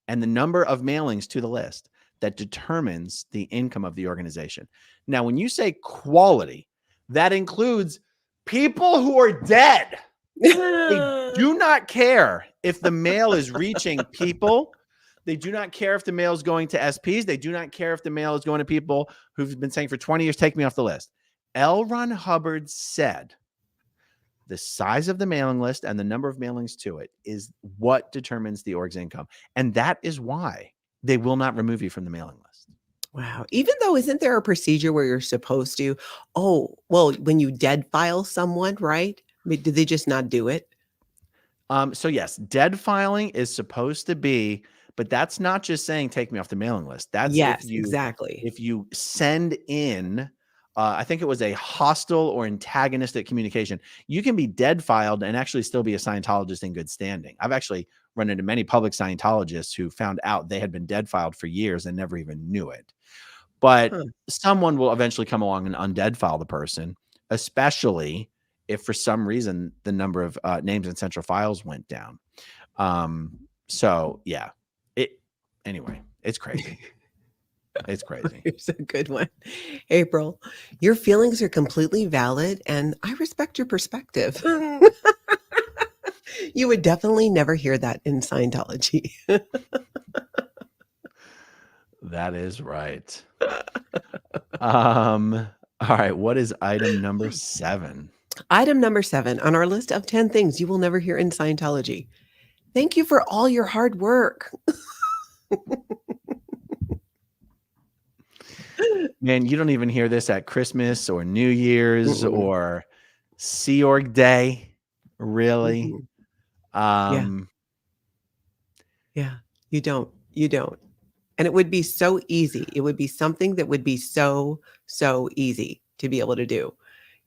and the number of mailings to the list that determines the income of the organization. Now, when you say quality, that includes people who are dead. They do not care if the mail is reaching people. They do not care if the mail is going to SPs. They do not care if the mail is going to people who've been saying for 20 years, take me off the list. L. Ron Hubbard said the size of the mailing list and the number of mailings to it is what determines the org's income. And that is why they will not remove you from the mailing list. Wow. Even though, isn't there a procedure where you're supposed to, when you dead file someone, right? I mean, did they just not do it? So yes, dead filing is supposed to be, but that's not just saying take me off the mailing list. That's Yes, exactly. if you send in, I think it was a hostile or antagonistic communication, you can be dead filed and actually still be a Scientologist in good standing. I've actually run into many public Scientologists who found out they had been dead filed for years and never even knew it. But Huh. someone will eventually come along and undead file the person, especially if for some reason the number of names in central files went down. So yeah, anyway, it's crazy. It's crazy. Here's a good one. April, your feelings are completely valid and I respect your perspective. You would definitely never hear that in Scientology. That is right. All right. What is item number 7? Item number 7 on our list of 10 things you will never hear in Scientology. Thank you for all your hard work. Man, you don't even hear this at Christmas or New Year's Mm-mm. or Sea Org Day. Really? Mm-mm. Yeah, you don't. And it would be so easy. It would be something that would be so easy to be able to do.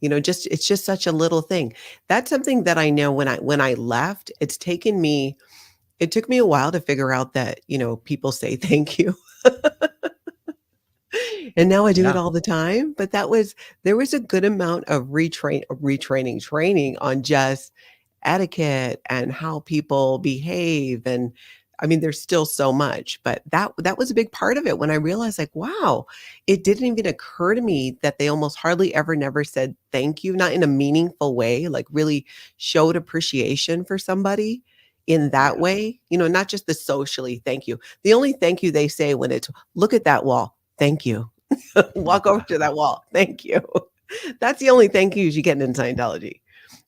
It's just such a little thing. That's something that I know when I left, it took me a while to figure out that, people say thank you. And now I do it Yeah. all the time. But there was a good amount of training on just etiquette and how people behave. And I mean, there's still so much, but that was a big part of it when I realized, like, wow, it didn't even occur to me that they almost hardly ever never said thank you, not in a meaningful way, like really showed appreciation for somebody in that Yeah. way, not just the socially thank you. The only thank you they say when it's look at that wall, thank you. Walk over to that wall, thank you. That's the only thank yous you get in Scientology.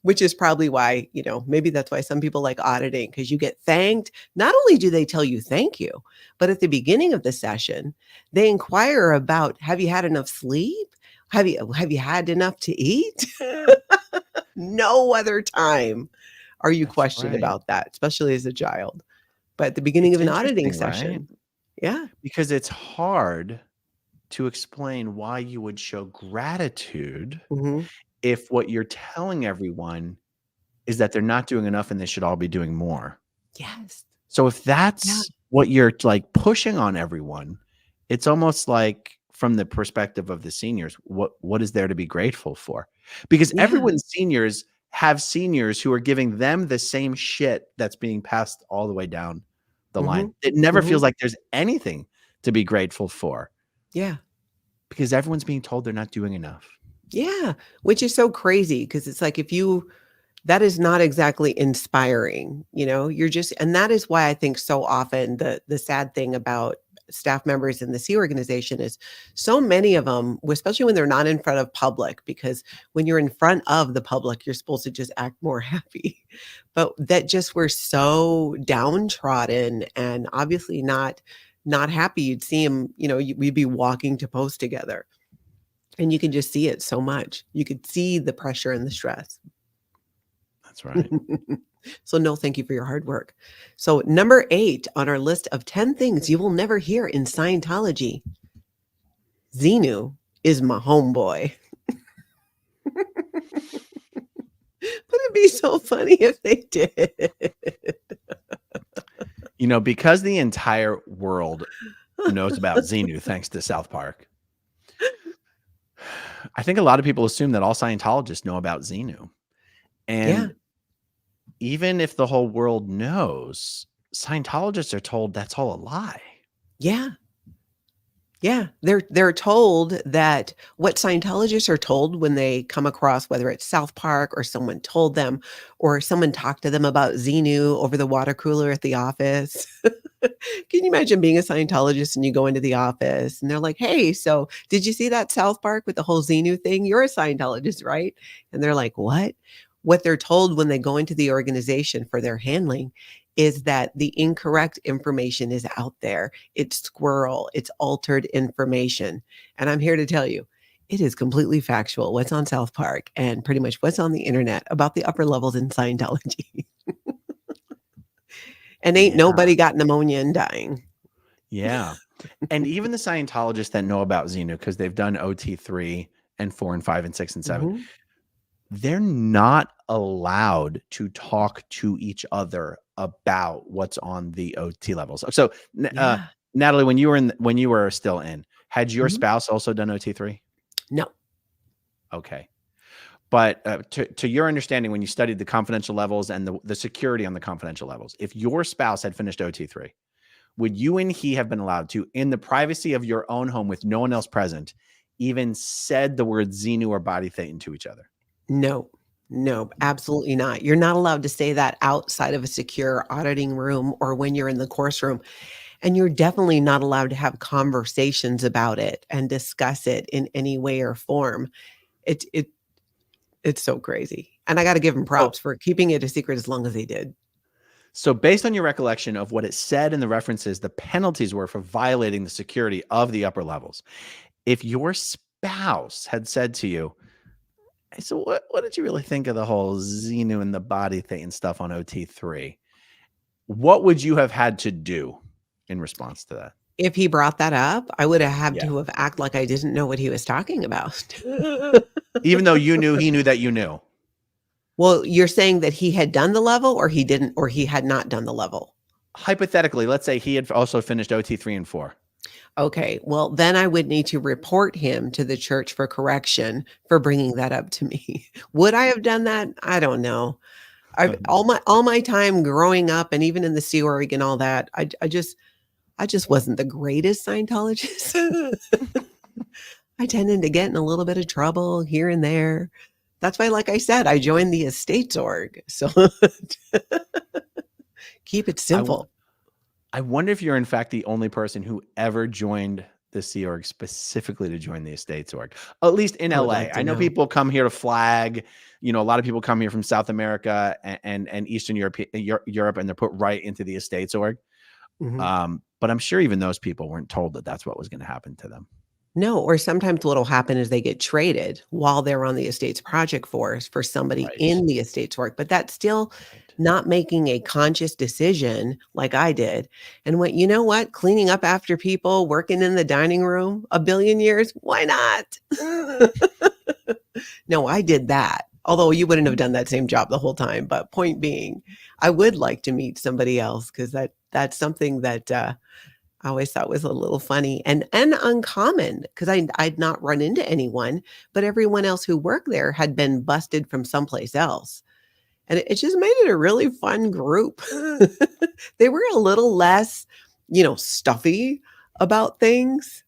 Which is probably why, maybe that's why some people like auditing, because you get thanked. Not only do they tell you thank you, but at the beginning of the session, they inquire about, have you had enough sleep? Have you had enough to eat? No other time are you That's questioned right. about that, especially as a child. But at the beginning It's of an auditing interesting, right? session, yeah. Because it's hard to explain why you would show gratitude Mhm. if what you're telling everyone is that they're not doing enough and they should all be doing more. Yes. So if Yeah. that's what you're like pushing on everyone, it's almost like from the perspective of the seniors, what is there to be grateful for? Because Yeah. everyone's seniors have seniors who are giving them the same shit that's being passed all the way down the line. It never feels like there's anything to be grateful for Yeah. because everyone's being told they're not doing enough. Yeah. Which is so crazy because it's like that is not exactly inspiring, you're just, and that is why I think so often the sad thing about staff members in the C organization is so many of them, especially when they're not in front of public, because when you're in front of the public, you're supposed to just act more happy, but that just were so downtrodden and obviously not happy. You'd see them, we'd be walking to post together and you can just see it so much. You could see the pressure and the stress. That's right. So no, thank you for your hard work. So number 8 on our list of 10 things you will never hear in Scientology. Xenu is my homeboy. Wouldn't it be so funny if they did? Because the entire world knows about Xenu thanks to South Park. I think a lot of people assume that all Scientologists know about Xenu. And even if the whole world knows, Scientologists are told that's all a lie. Yeah. Yeah. They're told that what Scientologists are told when they come across, whether it's South Park or someone told them or someone talked to them about Xenu over the water cooler at the office. Can you imagine being a Scientologist and you go into the office and they're like, hey, so did you see that South Park with the whole Xenu thing? You're a Scientologist, right? And they're like, what? What they're told when they go into the organization for their handling is that the incorrect information is out there. It's squirrel, it's altered information. And I'm here to tell you, it is completely factual what's on South Park and pretty much what's on the internet about the upper levels in Scientology. And ain't nobody got pneumonia and dying. Yeah. And even the Scientologists that know about Xenu, because they've done OT3 and 4 and 5 and 6 and 7, they're not allowed to talk to each other about what's on the OT levels. So, Natalie, when you were still in, had your spouse also done OT3? No. Okay. But to your understanding, when you studied the confidential levels and the security on the confidential levels, if your spouse had finished OT3, would you and he have been allowed to, in the privacy of your own home with no one else present, even said the word Xenu or body thetan to each other? No, absolutely not. You're not allowed to say that outside of a secure auditing room or when you're in the course room. And you're definitely not allowed to have conversations about it and discuss it in any way or form. It's so crazy. And I got to give them props for keeping it a secret as long as they did. So based on your recollection of what it said in the references, the penalties were for violating the security of the upper levels. If your spouse had said to you, hey, so what did you really think of the whole Xenu and the body thing stuff on OT3? What would you have had to do in response to that? If he brought that up, I would have had to have acted like I didn't know what he was talking about. Even though he knew that you knew. Well, you're saying that he had done the level or he didn't, or he had not done the level? Hypothetically, let's say he had also finished OT3 and 4. Okay, well, then I would need to report him to the church for correction for bringing that up to me. Would I have done that? I don't know. All my time growing up and even in the Sea Org and all that, I just wasn't the greatest Scientologist. I tended to get in a little bit of trouble here and there. That's why, like I said, I joined the Estates Org. So keep it simple. I wonder if you're, in fact, the only person who ever joined the Sea Org specifically to join the Estates Org, at least in LA. I know people come here to flag. A lot of people come here from South America and Eastern Europe, and they're put right into the Estates Org. But I'm sure even those people weren't told that that's what was going to happen to them. No, or sometimes what'll happen is they get traded while they're on the Estates Project Force for somebody in the Estates Org, but that's still not making a conscious decision like I did. And you know what? Cleaning up after people, working in the dining room a billion years, why not? No, I did that. Although you wouldn't have done that same job the whole time. But point being, I would like to meet somebody else because that's something that I always thought was a little funny and uncommon because I'd not run into anyone, but everyone else who worked there had been busted from someplace else. And it just made it a really fun group. They were a little less, stuffy about things.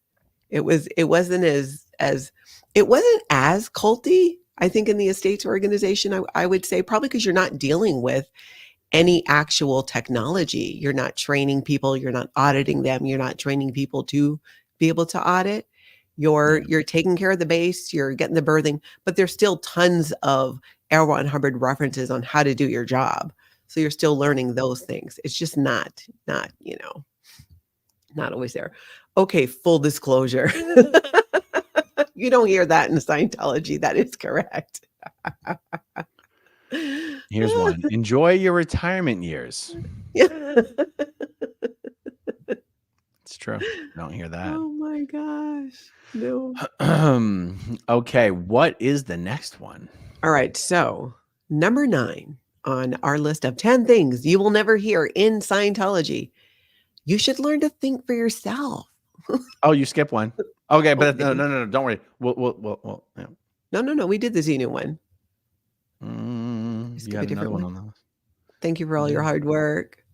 It wasn't as culty, I think, in the estates organization. I would say probably because you're not dealing with any actual technology. You're not training people, you're not auditing them, you're not training people to be able to audit. You're taking care of the base, you're getting the birthing, but there's still tons of L. Ron Hubbard references on how to do your job. So you're still learning those things. It's just not always there. Okay, full disclosure. You don't hear that in Scientology. That is correct. Here's one. Enjoy your retirement years. Yeah. It's true. Don't hear that. Oh my gosh. No. Okay, what is the next one? All right. So, number 9 on our list of 10 things you will never hear in Scientology. You should learn to think for yourself. Oh, you skipped one. Okay, but Okay. no, don't worry. We'll yeah. No. We did the Xenu one. You Skip got a different another one one. on the list. Thank you for all your hard work.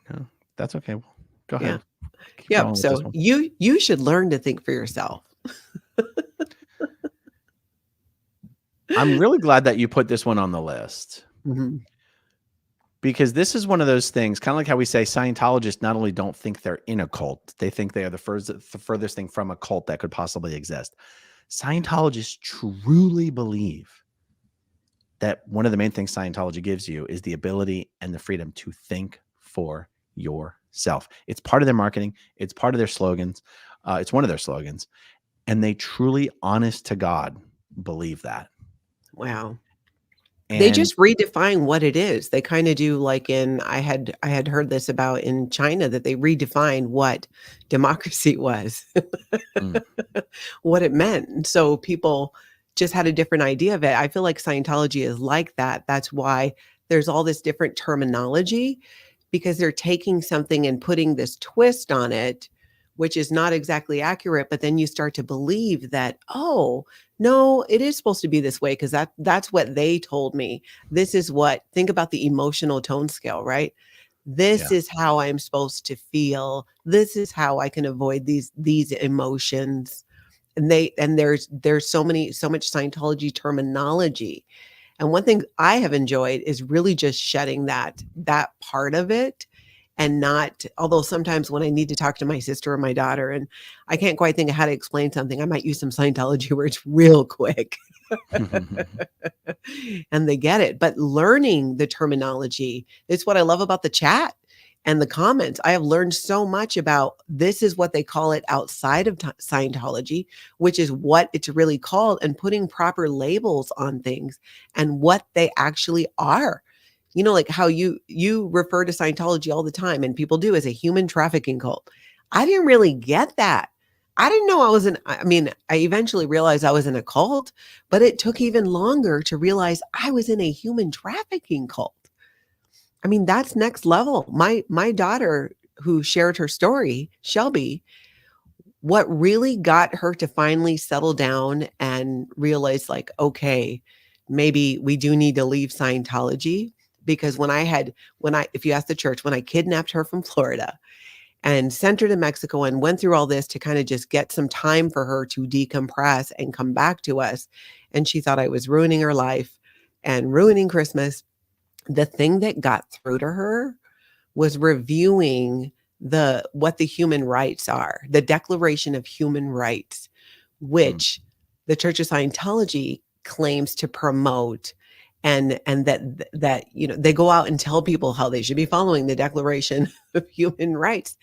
No, that's okay. Well, go Yeah. ahead. Keep going Yep. with this So one. you should learn to think for yourself. I'm really glad that you put this one on the list. Mhm. Because this is one of those things, kind of like how we say Scientologists not only don't think they're in a cult, they think they are the furthest thing from a cult that could possibly exist. Scientologists truly believe that one of the main things Scientology gives you is the ability and the freedom to think for yourself. It's part of their marketing. It's part of their slogans. It's one of their slogans. And they truly, honest to God, believe that. Wow. And They just redefine what it is. They kind of do like I had heard this about in China that they redefined what democracy was, Mm. what it meant. And so people just had a different idea of it. I feel like Scientology is like that. That's why there's all this different terminology because they're taking something and putting this twist on it, which is not exactly accurate. But then you start to believe that, oh, no, it is supposed to be this way because that's what they told me. This is what, think about the emotional tone scale, right? This Yeah. is how I'm supposed to feel. This is how I can avoid these emotions. And there's so much Scientology terminology. And one thing I have enjoyed is really just shedding that part of it and not, although sometimes when I need to talk to my sister or my daughter and I can't quite think of how to explain something, I might use some Scientology words real quick and they get it. But learning the terminology, it's what I love about the chat and the comments. I have learned so much about this is what they call it outside of Scientology, which is what it's really called, and putting proper labels on things and what they actually are. Like how you refer to Scientology all the time and people do as a human trafficking cult. I didn't really get that. I didn't know I eventually realized I was in a cult, but it took even longer to realize I was in a human trafficking cult. I mean, that's next level. My daughter who shared her story, Shelby, what really got her to finally settle down and realize like, okay, maybe we do need to leave Scientology. Because if you ask the church, when I kidnapped her from Florida and sent her to Mexico and went through all this to kind of just get some time for her to decompress and come back to us, and she thought I was ruining her life and ruining Christmas, the thing that got through to her was reviewing what the human rights are, the Declaration of Human Rights, which the Church of Scientology claims to promote, and that they go out and tell people how they should be following the Declaration of Human Rights.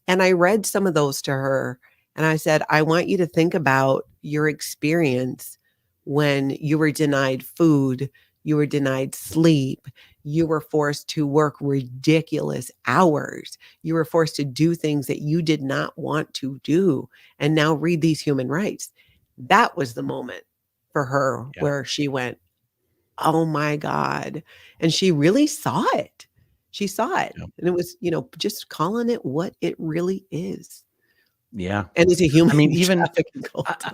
And I read some of those to her and I said, I want you to think about your experience when you were denied food, you were denied sleep, you were forced to work ridiculous hours, you were forced to do things that you did not want to do, and now read these human rights. That was the moment for her Yeah. where she went, oh my God. And she really saw it. She saw it, Yeah. and it was, just calling it what it really is. Yeah. And it's a I human mean, even trafficking cult.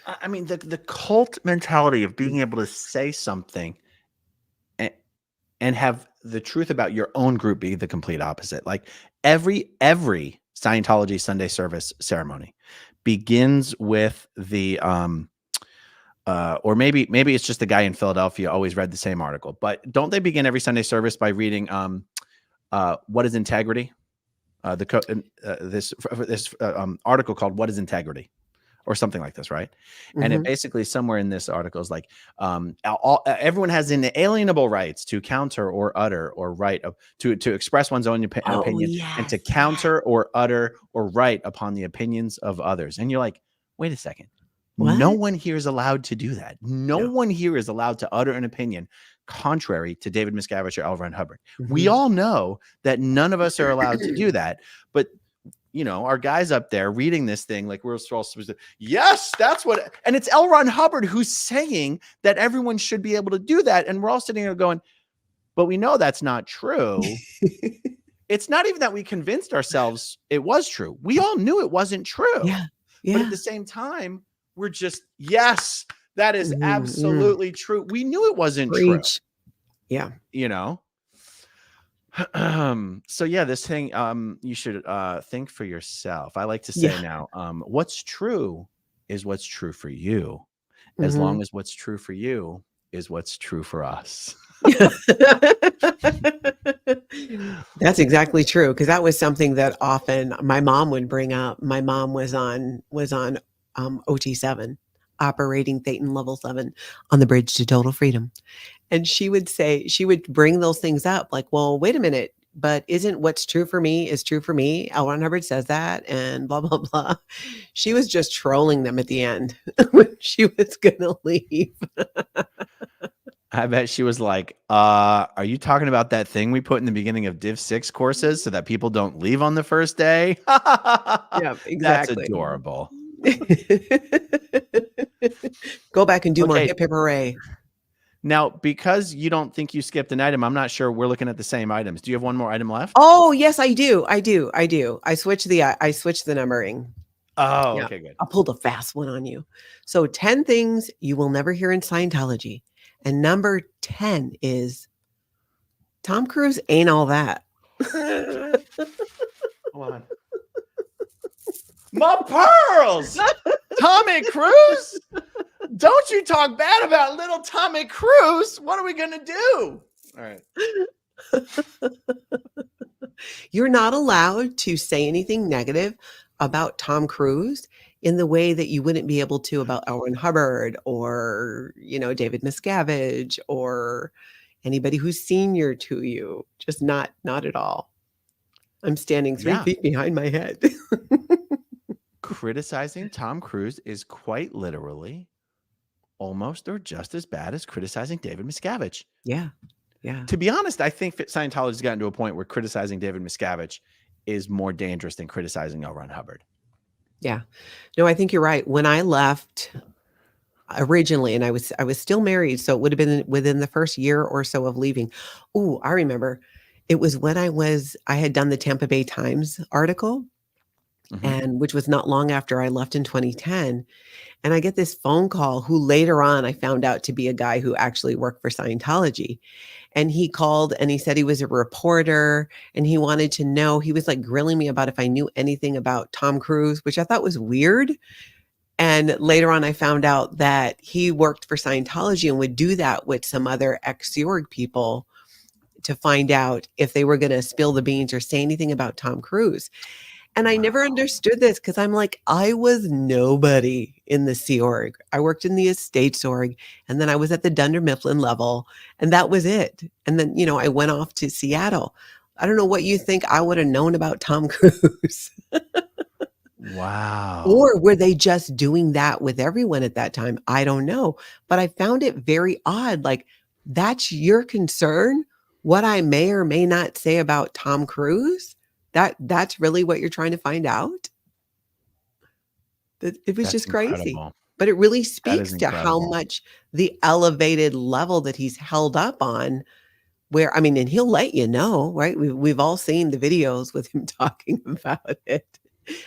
I mean, the cult mentality of being able to say something and have the truth about your own group be the complete opposite. Like every Scientology Sunday service ceremony begins with the or maybe it's just the guy in Philadelphia always read the same article, but don't they begin every Sunday service by reading what is integrity? This article called "What is Integrity?" or something like this, right? And it basically somewhere in this article is like, everyone has inalienable rights to counter or utter or write to express one's own Oh, opinion and to yes. counter or utter or write upon the opinions of others. And you're like, wait a second. No What? one here is allowed to do that. No No. one here is allowed to utter an opinion contrary to David Miscavige or L. Ron Hubbard. We Mhm. all know that none of us are allowed to do that. But our guys up there reading this thing, like we're all supposed to, yes, that's what, and it's L. Ron Hubbard who's saying that everyone should be able to do that. And we're all sitting there going, but we know that's not true. It's not even that we convinced ourselves it was true. We all knew it wasn't true. Yeah. But Yeah. at the same time, we're just, yes, that is Mhm, absolutely true. We knew it wasn't Preach. Yeah. true. So yeah, this thing, you should think for yourself. I like to say Yeah. now, what's true is what's true for you, as Mhm. long as what's true for you is what's true for us. That's exactly true, because that was something that often my mom would bring up. My mom was on OT7, operating Thetan level 7 on the bridge to total freedom. And she would bring those things up like, well, wait a minute, but isn't what's true for me is true for me? L. Ron Hubbard says that, and blah, blah, blah. She was just trolling them at the end when she was going to leave. I bet she was like, are you talking about that thing we put in the beginning of Div 6 courses so that people don't leave on the first day? Yeah, That's exactly. adorable. Go back and do more Okay. hip hip hooray. Now, because you don't think you skipped an item, I'm not sure we're looking at the same items. Do you have one more item left? Oh, yes, I do. I switched the numbering. Oh, Yeah. okay, good. I pulled a fast one on you. So 10 things you will never hear in Scientology. And number 10 is Tom Cruise ain't all that. Hold on. My pearls! Tommy Cruise? Don't you talk bad about little Tommy Cruise. What are we going to do? All right. You're not allowed to say anything negative about Tom Cruise in the way that you wouldn't be able to about L. Ron Hubbard or, David Miscavige or anybody who's senior to you. Just not at all. I'm standing 3 Yeah. feet behind my head. Criticizing Tom Cruise is quite literally almost or just as bad as criticizing David Miscavige. Yeah. Yeah. To be honest, I think Scientology has gotten to a point where criticizing David Miscavige is more dangerous than criticizing L. Ron Hubbard. Yeah. No, I think you're right. When I left originally, and I was still married, so it would have been within the first year or so of leaving. Oh, I remember. It was when I had done the Tampa Bay Times article, and which was not long after I left in 2010. And I get this phone call who later on I found out to be a guy who actually worked for Scientology. And he called and he said he was a reporter and he wanted to know, he was like grilling me about if I knew anything about Tom Cruise, which I thought was weird. And later on, I found out that he worked for Scientology and would do that with some other ex-Sea Org people to find out if they were going to spill the beans or say anything about Tom Cruise. And I never understood this because I'm like, I was nobody in the Sea Org. I worked in the Estates Org, and then I was at the Dunder Mifflin level, and that was it. And then, I went off to Seattle. I don't know what you think I would have known about Tom Cruise. Wow. Or were they just doing that with everyone at that time? I don't know. But I found it very odd. Like, that's your concern? What I may or may not say about Tom Cruise? That's really what you're trying to find out? It was just crazy. Incredible. But it really That is speaks to how incredible. much the elevated level that he's held up on where, I mean, and he'll let you know, right? We've all seen the videos with him talking about it,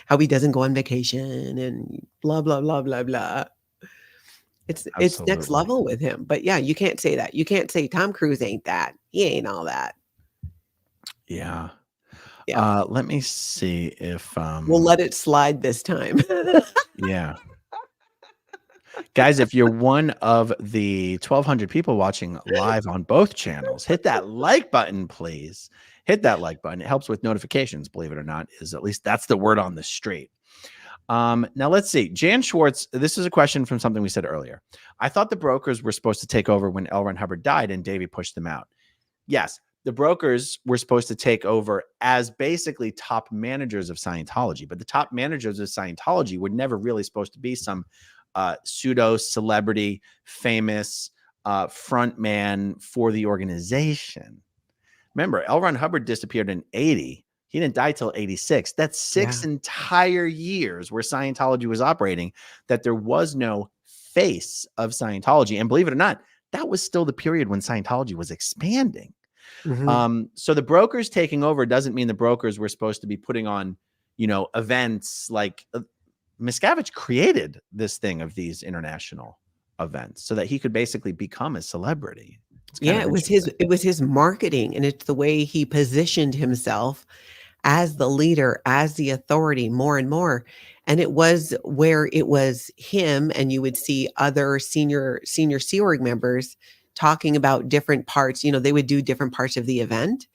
how he doesn't go on vacation and blah, blah, blah, blah, blah. It's next Absolutely. level with him. But yeah, you can't say that. You can't say Tom Cruise ain't that. He ain't all that. Yeah. Yeah. Let me see if We'll let it slide this time. yeah. Guys, if you're one of the 1,200 people watching live on both channels, hit that like button, please. Hit that like button. It helps with notifications, believe it or not, is at least that's the word on the street. Now let's see. Jan Schwartz, this is a question from something we said earlier. I thought the brokers were supposed to take over when L. Ron Hubbard died and Davey pushed them out. Yes, the brokers were supposed to take over as basically top managers of Scientology, but the top managers of Scientology were never really supposed to be some pseudo celebrity, famous front man for the organization. Remember, L. Ron Hubbard disappeared in 80. He didn't die till 86. That's 6 Yeah. entire years where Scientology was operating, that there was no face of Scientology. And believe it or not, that was still the period when Scientology was expanding. Mhm. So the brokers taking over doesn't mean the brokers were supposed to be putting on, events like Miscavige created this thing of these international events so that he could basically become a celebrity. It's kind Yeah, of interesting. it was his marketing, and it's the way he positioned himself as the leader, as the authority more and more. And it was where it was him, and you would see other senior Sea Org members talking about different parts. They would do different parts of the event,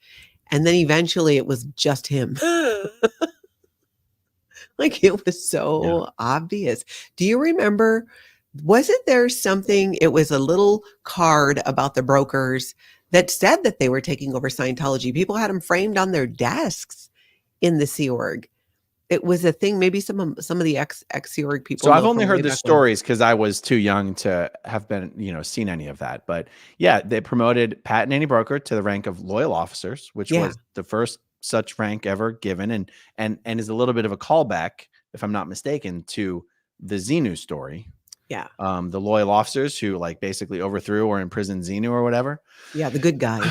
and then eventually it was just him. Like, it was Yeah. so obvious. Do you remember, wasn't there something, it was a little card about the brokers that said that they were taking over Scientology. People had them framed on their desks in the Sea Org. It was a thing. Maybe some of the ex Sea Org people So I've know only from way heard the back when. stories because I was too young to have been, seen any of that. But yeah, they promoted Pat and Annie Broker to the rank of loyal officers, which Yeah. was the first such rank ever given, and is a little bit of a callback, if I'm not mistaken, to the Xenu story. Yeah. The loyal officers who like basically overthrew or imprisoned Xenu or whatever. Yeah. The good guys.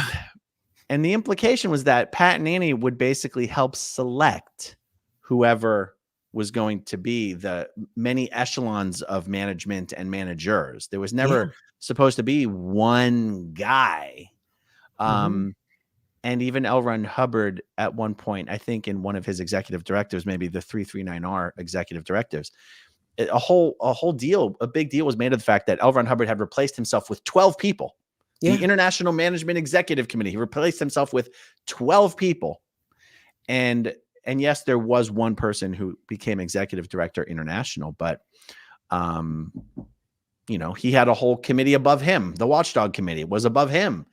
And the implication was that Pat and Annie would basically help select whoever was going to be the many echelons of management and managers. There was Yeah. never supposed to be one guy. Mhm. And even L. Ron Hubbard at one point, I think in one of his executive directives, maybe the 339R executive directives, a big deal was made of the fact that L. Ron Hubbard had replaced himself with 12 people. Yeah. The International Management Executive Committee, he replaced himself with 12 people. And yes, there was one person who became executive director international, but he had a whole committee above him. The Watchdog Committee was above him.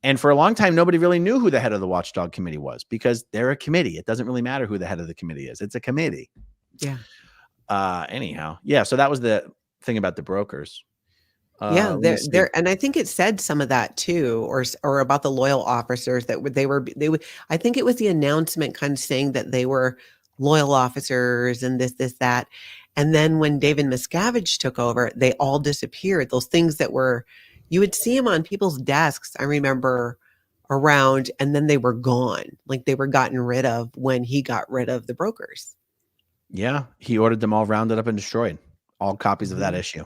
And for a long time, nobody really knew who the head of the Watchdog Committee was because they're a committee. It doesn't really matter who the head of the committee is. It's a committee. Yeah. Anyhow. Yeah. So that was the thing about the brokers. Yeah, Let me see. and I think it said some of that too, or about the loyal officers that they would. I think it was the announcement kind of saying that they were loyal officers and this, that. And then when David Miscavige took over, they all disappeared. Those things that were, you would see them on people's desks, I remember, around, and then they were gone. Like they were gotten rid of when he got rid of the brokers. Yeah. He ordered them all rounded up and destroyed. All copies of that Mhm. issue.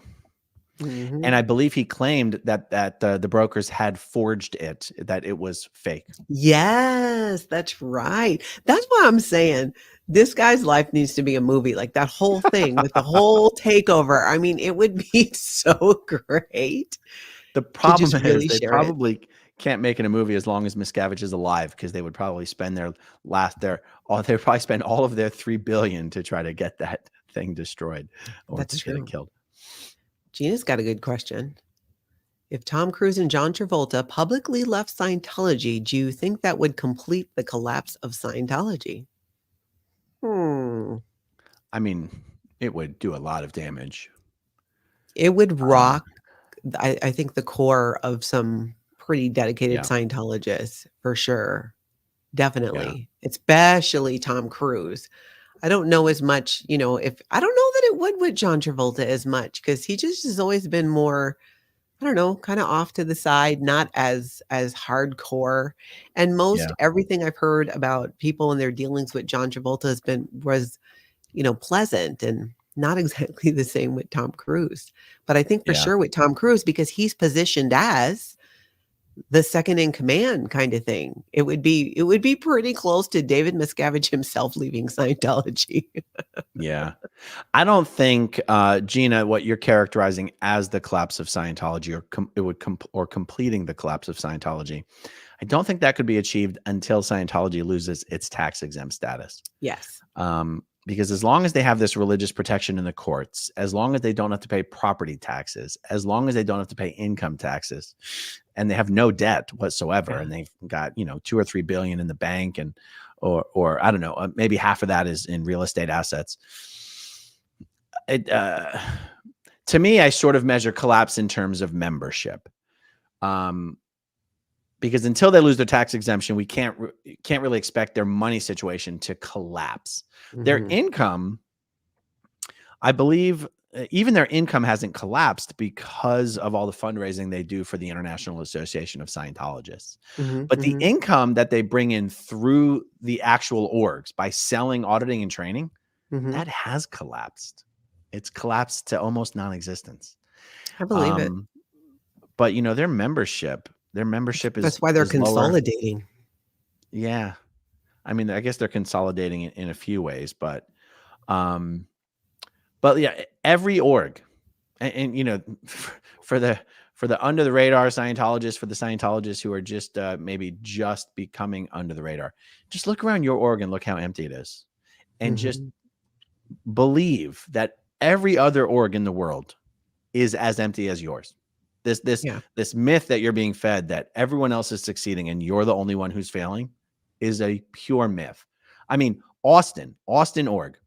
Mhm. And I believe he claimed that the brokers had forged it, that it was fake. Yes, that's right. That's why I'm saying this guy's life needs to be a movie, like that whole thing with the whole takeover. I mean, it would be so great The to problem just is really they share it. probably can't make it a movie as long as Miscavige is alive because they would probably spend they'd probably spend all of their $3 billion to try to get that thing destroyed or That's to get it true. killed. Gina's got a good question. If Tom Cruise and John Travolta publicly left Scientology, do you think that would complete the collapse of Scientology? Hmm. I mean, it would do a lot of damage. It would Uh, rock, I think, the core of some pretty dedicated yeah, Scientologists for sure. yeah. Definitely, especially Tom Cruise. I don't know as much, if I don't know that it would with John Travolta as much because he just has always been more I don't know, kind of off to the side, not as hardcore. And most Yeah. everything I've heard about people and their dealings with John Travolta was, pleasant and not exactly the same with Tom Cruise. But I think for Yeah. sure with Tom Cruise, because he's positioned as the second in command kind of thing. It would be pretty close to David Miscavige himself leaving Scientology. Yeah. I don't think, Gina, what you're characterizing as the collapse of Scientology or completing the collapse of Scientology, I don't think that could be achieved until Scientology loses its tax exempt status. Yes. Because as long as they have this religious protection in the courts, as long as they don't have to pay property taxes, as long as they don't have to pay income taxes, and they have no debt whatsoever, Yeah. and they've got 2 or 3 billion in the bank, and or I don't know, maybe half of that is in real estate assets. It to me, I sort of measure collapse in terms of membership. Because until they lose their tax exemption, we can't really expect their money situation to collapse. Their Mhm. income, I believe, even their income hasn't collapsed because of all the fundraising they do for the International Association of Scientologists. Mhm. But the Mhm. income that they bring in through the actual orgs by selling, auditing, and training, Mhm. that has collapsed. It's collapsed to almost non-existence. I believe it. Um, but their membership That's is why they're lower. consolidating. Yeah. I mean, I guess they're consolidating it in a few ways, um, but yeah, every org, and for the under the radar Scientologists, for the Scientologists who are just maybe just becoming under the radar, just look around your org and look how empty it is, and just Mhm. believe that every other org in the world is as empty as yours. This this Yeah. this myth that you're being fed that everyone else is succeeding and you're the only one who's failing is a pure myth. I mean, Austin org.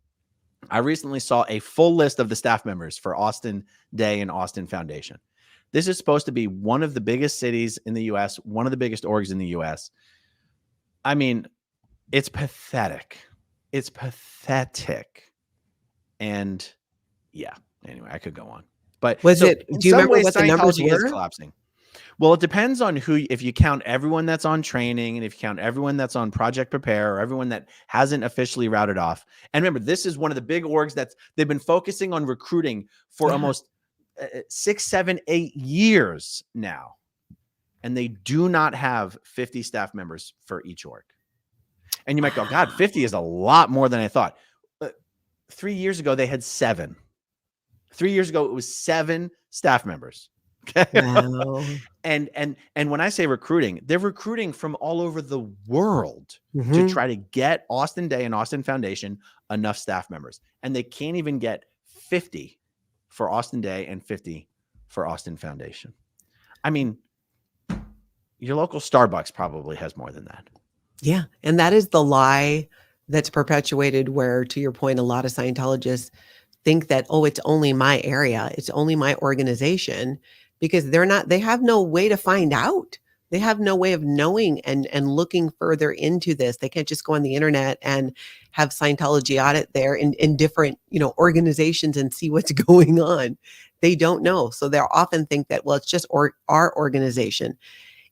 I recently saw a full list of the staff members for Austin Day and Austin Foundation. This is supposed to be one of the biggest cities in the US, one of the biggest orgs in the US. I mean, it's pathetic. It's pathetic. And yeah, anyway, I could go on. But Was so it in Do you some remember ways, what the numbers Scientology is were? collapsing. Well, it depends on who, if you count everyone that's on training and if you count everyone that's on Project Prepare or everyone that hasn't officially routed off. And remember, this is one of the big orgs they've been focusing on recruiting for Yeah. almost 6, 7, 8 years now. And they do not have 50 staff members for each org. And you might go, God, 50 is a lot more than I thought. 3 years ago, they had 7. 3 years ago, it was 7 staff members. Wow. And when I say recruiting, they're recruiting from all over the world to Mhm. try to get Austin Day and Austin Foundation enough staff members. And they can't even get 50 for Austin Day and 50 for Austin Foundation. I mean, your local Starbucks probably has more than that. Yeah, and that is the lie that's perpetuated where, to your point, a lot of Scientologists think that, "Oh, it's only my area, it's only my organization," because they have no way to find out. They have no way of knowing and looking further into this. They can't just go on the internet and have Scientology audit there in different, organizations and see what's going on. They don't know. So they'll often think that, well, it's just our organization.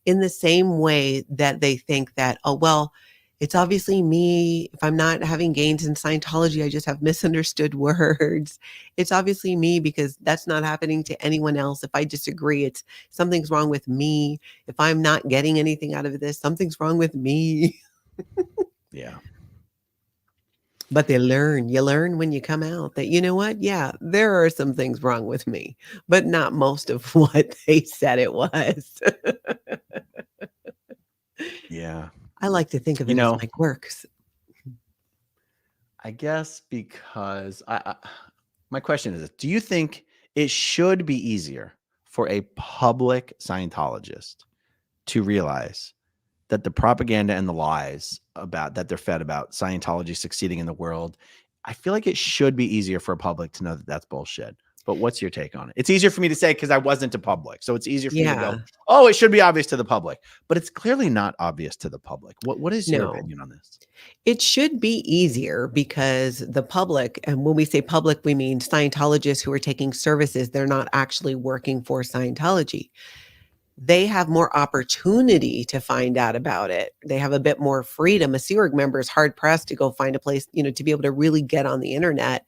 In the same way that they think that, oh, well, it's obviously me. If I'm not having gains in Scientology, I just have misunderstood words. It's obviously me because that's not happening to anyone else. If I disagree, it's something's wrong with me. If I'm not getting anything out of this, something's wrong with me. Yeah. But you learn when you come out that, you know what? Yeah, there are some things wrong with me, but not most of what they said it was. Yeah. I like to think of You it as know, my quirks. I guess because my question is, do you think it should be easier for a public Scientologist to realize that the propaganda and the lies about that they're fed about Scientology succeeding in the world, I feel like it should be easier for a public to know that that's bullshit. But what's your take on it? It's easier for me to say because I wasn't to public. So it's easier for me to Yeah. go, oh, it should be obvious to the public. But it's clearly not obvious to the public. What is your No. opinion on this? It should be easier because the public, and when we say public, we mean Scientologists who are taking services. They're not actually working for Scientology. They have more opportunity to find out about it. They have a bit more freedom. A Sea Org member is hard pressed to go find a place, to be able to really get on the internet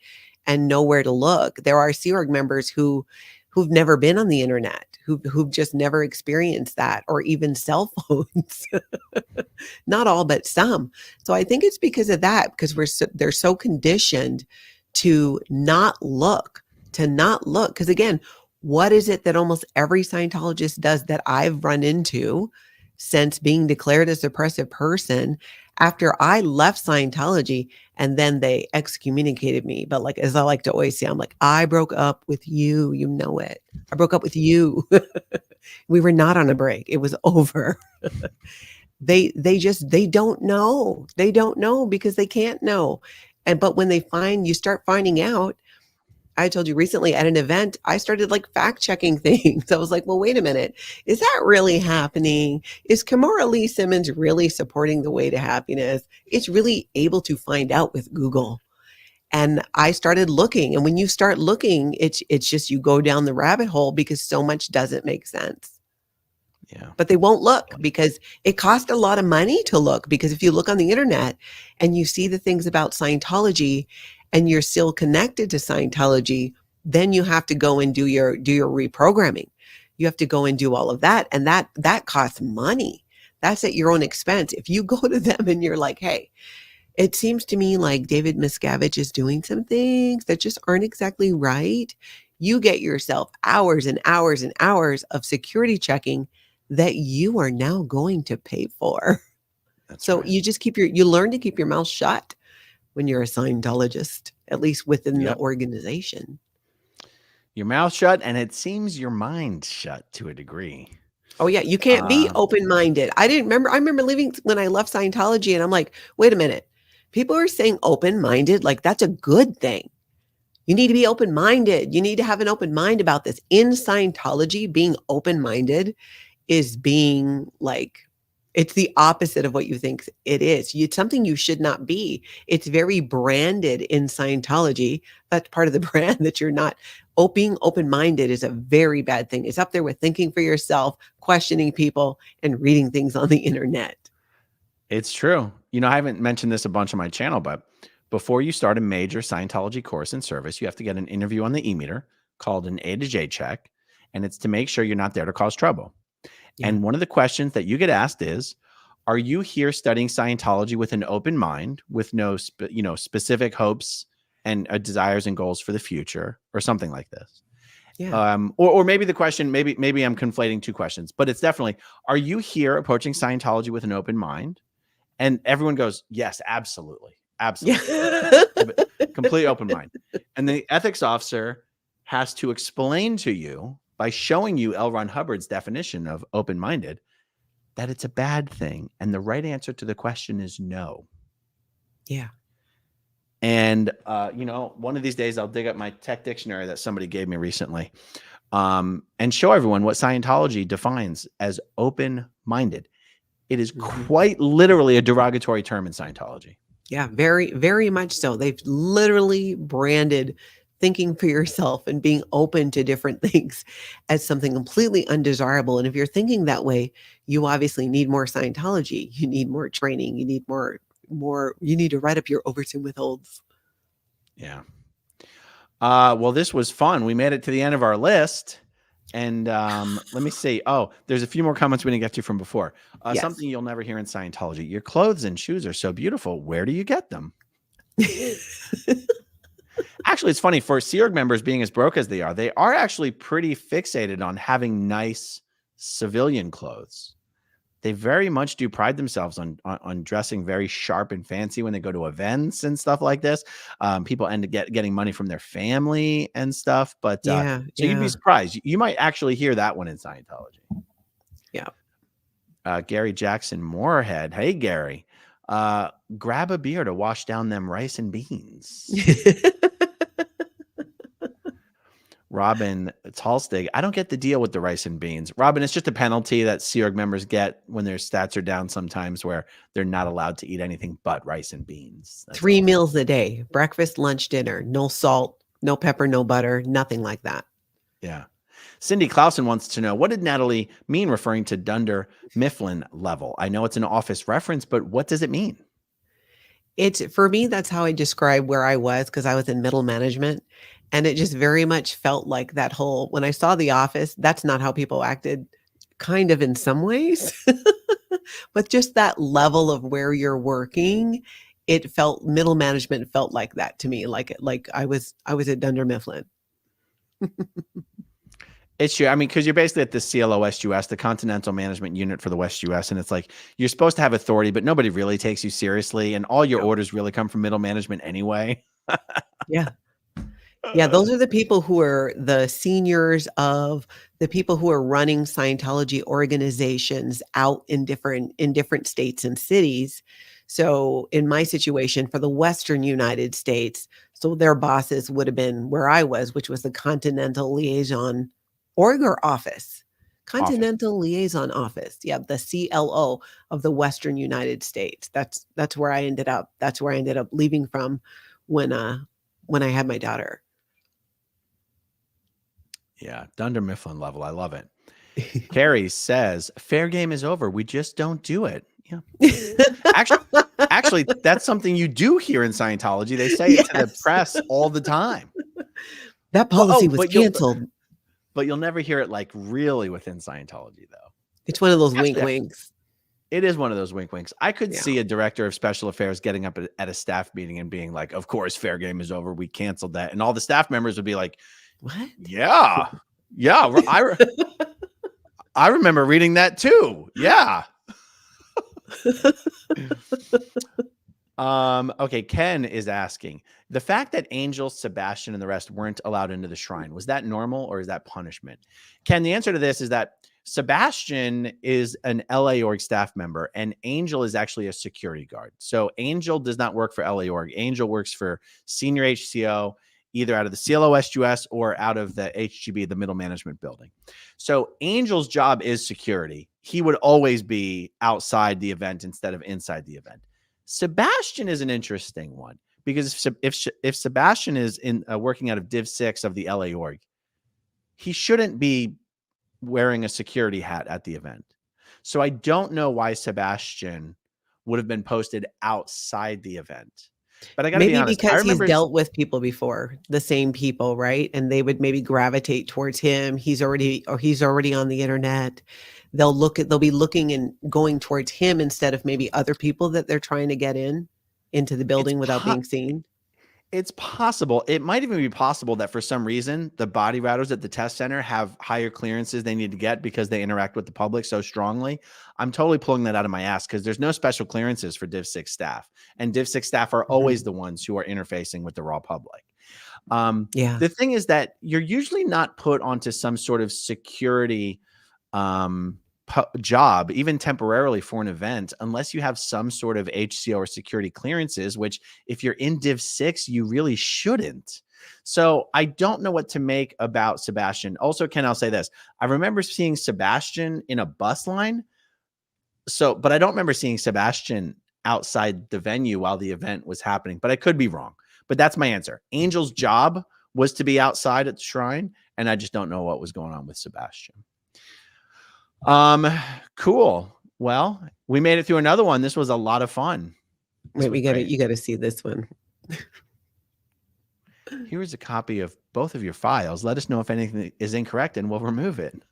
and know where to look. There are Sea Org members who've never been on the internet, who've just never experienced that, or even cell phones. Not all, but some. So I think it's because of that, because they're so conditioned to not look. Because again, what is it that almost every Scientologist does that I've run into since being declared a suppressive person after I left Scientology, and then they excommunicated me? But like, as I like to always say, I'm like, I broke up with you. You know it. I broke up with you. We were not on a break. It was over. They don't know. They don't know because they can't know. But when you start finding out. I told you recently at an event, I started like fact checking things. I was like, well, wait a minute. Is that really happening? Is Kimora Lee Simmons really supporting the way to happiness? It's really able to find out with Google. And I started looking. And when you start looking, it's just you go down the rabbit hole because so much doesn't make sense. Yeah. But they won't look because it costs a lot of money to look. Because if you look on the internet and you see the things about Scientology and you're still connected to Scientology, then you have to go and do your reprogramming. You have to go and do all of that. And that costs money. That's at your own expense. If you go to them and you're like, hey, it seems to me like David Miscavige is doing some things that just aren't exactly right, you get yourself hours and hours and hours of security checking that you are now going to pay for. That's So right. you learn to keep your mouth shut when you're a Scientologist, at least within the Yep. organization. Your mouth shut, and it seems your mind shut to a degree. Oh yeah, you can't be open-minded. I remember leaving when I left Scientology, and I'm like, wait a minute. People are saying open-minded, like that's a good thing. You need to be open-minded. You need to have an open mind about this. In Scientology, being open-minded is being like, it's the opposite of what you think it is. It's something you should not be. It's very branded in Scientology. That's part of the brand that you're not. Being open-minded is a very bad thing. It's up there with thinking for yourself, questioning people, and reading things on the internet. It's true. I haven't mentioned this a bunch on my channel, but before you start a major Scientology course and service, you have to get an interview on the e-meter called an A to J check. And it's to make sure you're not there to cause trouble. Yeah. And one of the questions that you get asked is, are you here studying Scientology with an open mind, with no specific hopes and desires and goals for the future, or something like this? Yeah. Or maybe the question, maybe I'm conflating two questions, but it's definitely, are you here approaching Scientology with an open mind? And everyone goes, yes, absolutely. Absolutely. Yeah. Complete open mind. And the ethics officer has to explain to you, by showing you L. Ron Hubbard's definition of open-minded, that it's a bad thing. And the right answer to the question is no. Yeah. And, one of these days I'll dig up my tech dictionary that somebody gave me recently, and show everyone what Scientology defines as open-minded. It is quite literally a derogatory term in Scientology. Yeah, very, very much so. They've literally branded thinking for yourself and being open to different things as something completely undesirable. And if you're thinking that way, you obviously need more Scientology. You need more training. You need more, you need to write up your overs and withholds. Yeah. Well, this was fun. We made it to the end of our list. And let me see. Oh, there's a few more comments we didn't get to from before. Yes. Something you'll never hear in Scientology. Your clothes and shoes are so beautiful. Where do you get them? Actually, it's funny, for Sea Org members being as broke as they are actually pretty fixated on having nice civilian clothes. They very much do pride themselves on dressing very sharp and fancy when they go to events and stuff like this. People end up getting money from their family and stuff. But you'd be surprised. You might actually hear that one in Scientology. Yeah. Gary Jackson Moorhead. Hey, Gary. Grab a beer to wash down them rice and beans. Robin Talstig, I don't get the deal with the rice and beans. Robin, it's just a penalty that Sea Org members get when their stats are down sometimes, where they're not allowed to eat anything but rice and beans. That's 3 all. meals a day, breakfast, lunch, dinner, no salt, no pepper, no butter, nothing like that. Yeah. Cindy Clausen wants to know, what did Natalie mean referring to Dunder Mifflin level? I know it's an office reference, but what does it mean? It's for me, that's how I describe where I was, because I was in middle management. And it just very much felt like that whole, when I saw The Office, that's not how people acted, kind of in some ways. But just that level of where you're working, it felt middle management felt like that to me, like I was at Dunder Mifflin. It's true. I mean, because you're basically at the CLO West US, the Continental Management Unit for the West US, and it's like you're supposed to have authority, but nobody really takes you seriously, and all your Yeah. orders really come from middle management anyway. Yeah. Yeah, those are the people who are the seniors of the people who are running Scientology organizations out in different states and cities. So in my situation for the Western United States, so their bosses would have been where I was, which was the Continental Liaison or Office. Continental Liaison Office. Yeah, the CLO of the Western United States. That's where I ended up. That's where I ended up leaving from when I had my daughter. Yeah, Dunder Mifflin level. I love it. Carrie says, fair game is over. We just don't do it. Yeah. Actually, that's something you do hear in Scientology. They say it to the press all the time. That policy was canceled. But you'll never hear it like really within Scientology, though. It's one of those wink winks. It is one of those wink winks. I could see a director of special affairs getting up at a staff meeting and being like, of course, fair game is over. We canceled that. And all the staff members would be like, what? Yeah. Yeah. I remember reading that too. Yeah. Okay. Ken is asking, the fact that Angel, Sebastian, and the rest weren't allowed into the shrine, was that normal or is that punishment? Ken, the answer to this is that Sebastian is an LA Org staff member and Angel is actually a security guard. So Angel does not work for LA Org. Angel works for senior HCO, either out of the CLO SUS or out of the HGB, the middle management building. So Angel's job is security. He would always be outside the event instead of inside the event. Sebastian is an interesting one because if Sebastian is in working out of Div 6 of the LA Org, he shouldn't be wearing a security hat at the event. So I don't know why Sebastian would have been posted outside the event. But I got to be honest, because he's dealt with people before, the same people, right? And they would maybe gravitate towards him. He's already on the internet. They'll be looking and going towards him instead of maybe other people that they're trying to get into the building without being seen. It's possible. It might even be possible that for some reason, the body routers at the test center have higher clearances they need to get because they interact with the public so strongly. I'm totally pulling that out of my ass because there's no special clearances for Div 6 staff. And Div 6 staff are always the ones who are interfacing with the raw public. The thing is that you're usually not put onto some sort of security job, even temporarily for an event, unless you have some sort of HCO or security clearances, which if you're in Div 6, you really shouldn't. So I don't know what to make about Sebastian. Also, Ken, I'll say this. I remember seeing Sebastian in a bus line. But I don't remember seeing Sebastian outside the venue while the event was happening, but I could be wrong. But that's my answer. Angel's job was to be outside at the shrine, and I just don't know what was going on with Sebastian. Cool. Well, we made it through another one. This was a lot of fun. Wait, you got to see this one. Here's a copy of both of your files. Let us know if anything is incorrect and we'll remove it.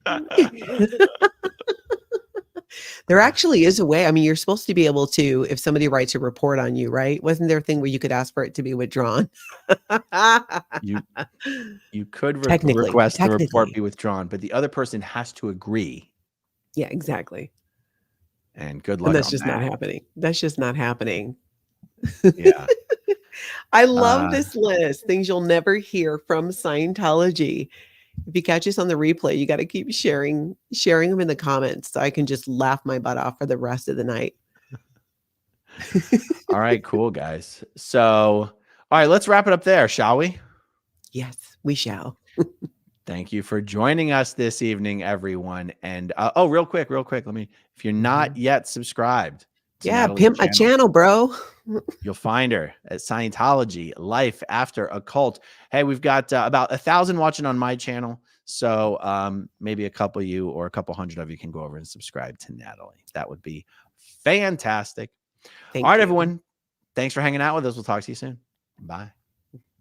There actually is a way. I mean, you're supposed to be able to, if somebody writes a report on you, right? Wasn't there a thing where you could ask for it to be withdrawn? You could request the report be withdrawn, but the other person has to agree. Yeah, exactly. And good luck. And that's just not happening. That's just not happening. Yeah. I love this list. Things you'll never hear from Scientology. If you catch us on the replay, you got to keep sharing them in the comments so I can just laugh my butt off for the rest of the night. All right, cool, guys. So, all right, let's wrap it up there, shall we? Yes, we shall. Thank you for joining us this evening, everyone. And real quick, if you're not yet subscribed to Yeah, Natalie's pimp my channel, bro. you'll find her at Scientology, Life After a Cult. Hey, we've got about 1,000 watching on my channel. So maybe a couple of you or a couple hundred of you can go over and subscribe to Natalie. That would be fantastic. Thank All right, you. everyone. Thanks for hanging out with us. We'll talk to you soon. Bye.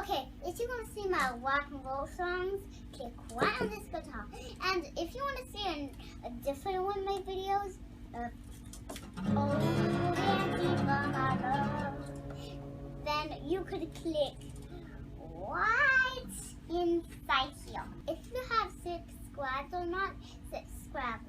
Okay, if you want to see my rock and roll songs, click right on this guitar. And if you want to see a different one of my videos, then you could click right inside here. If you have subscribed or not, subscribe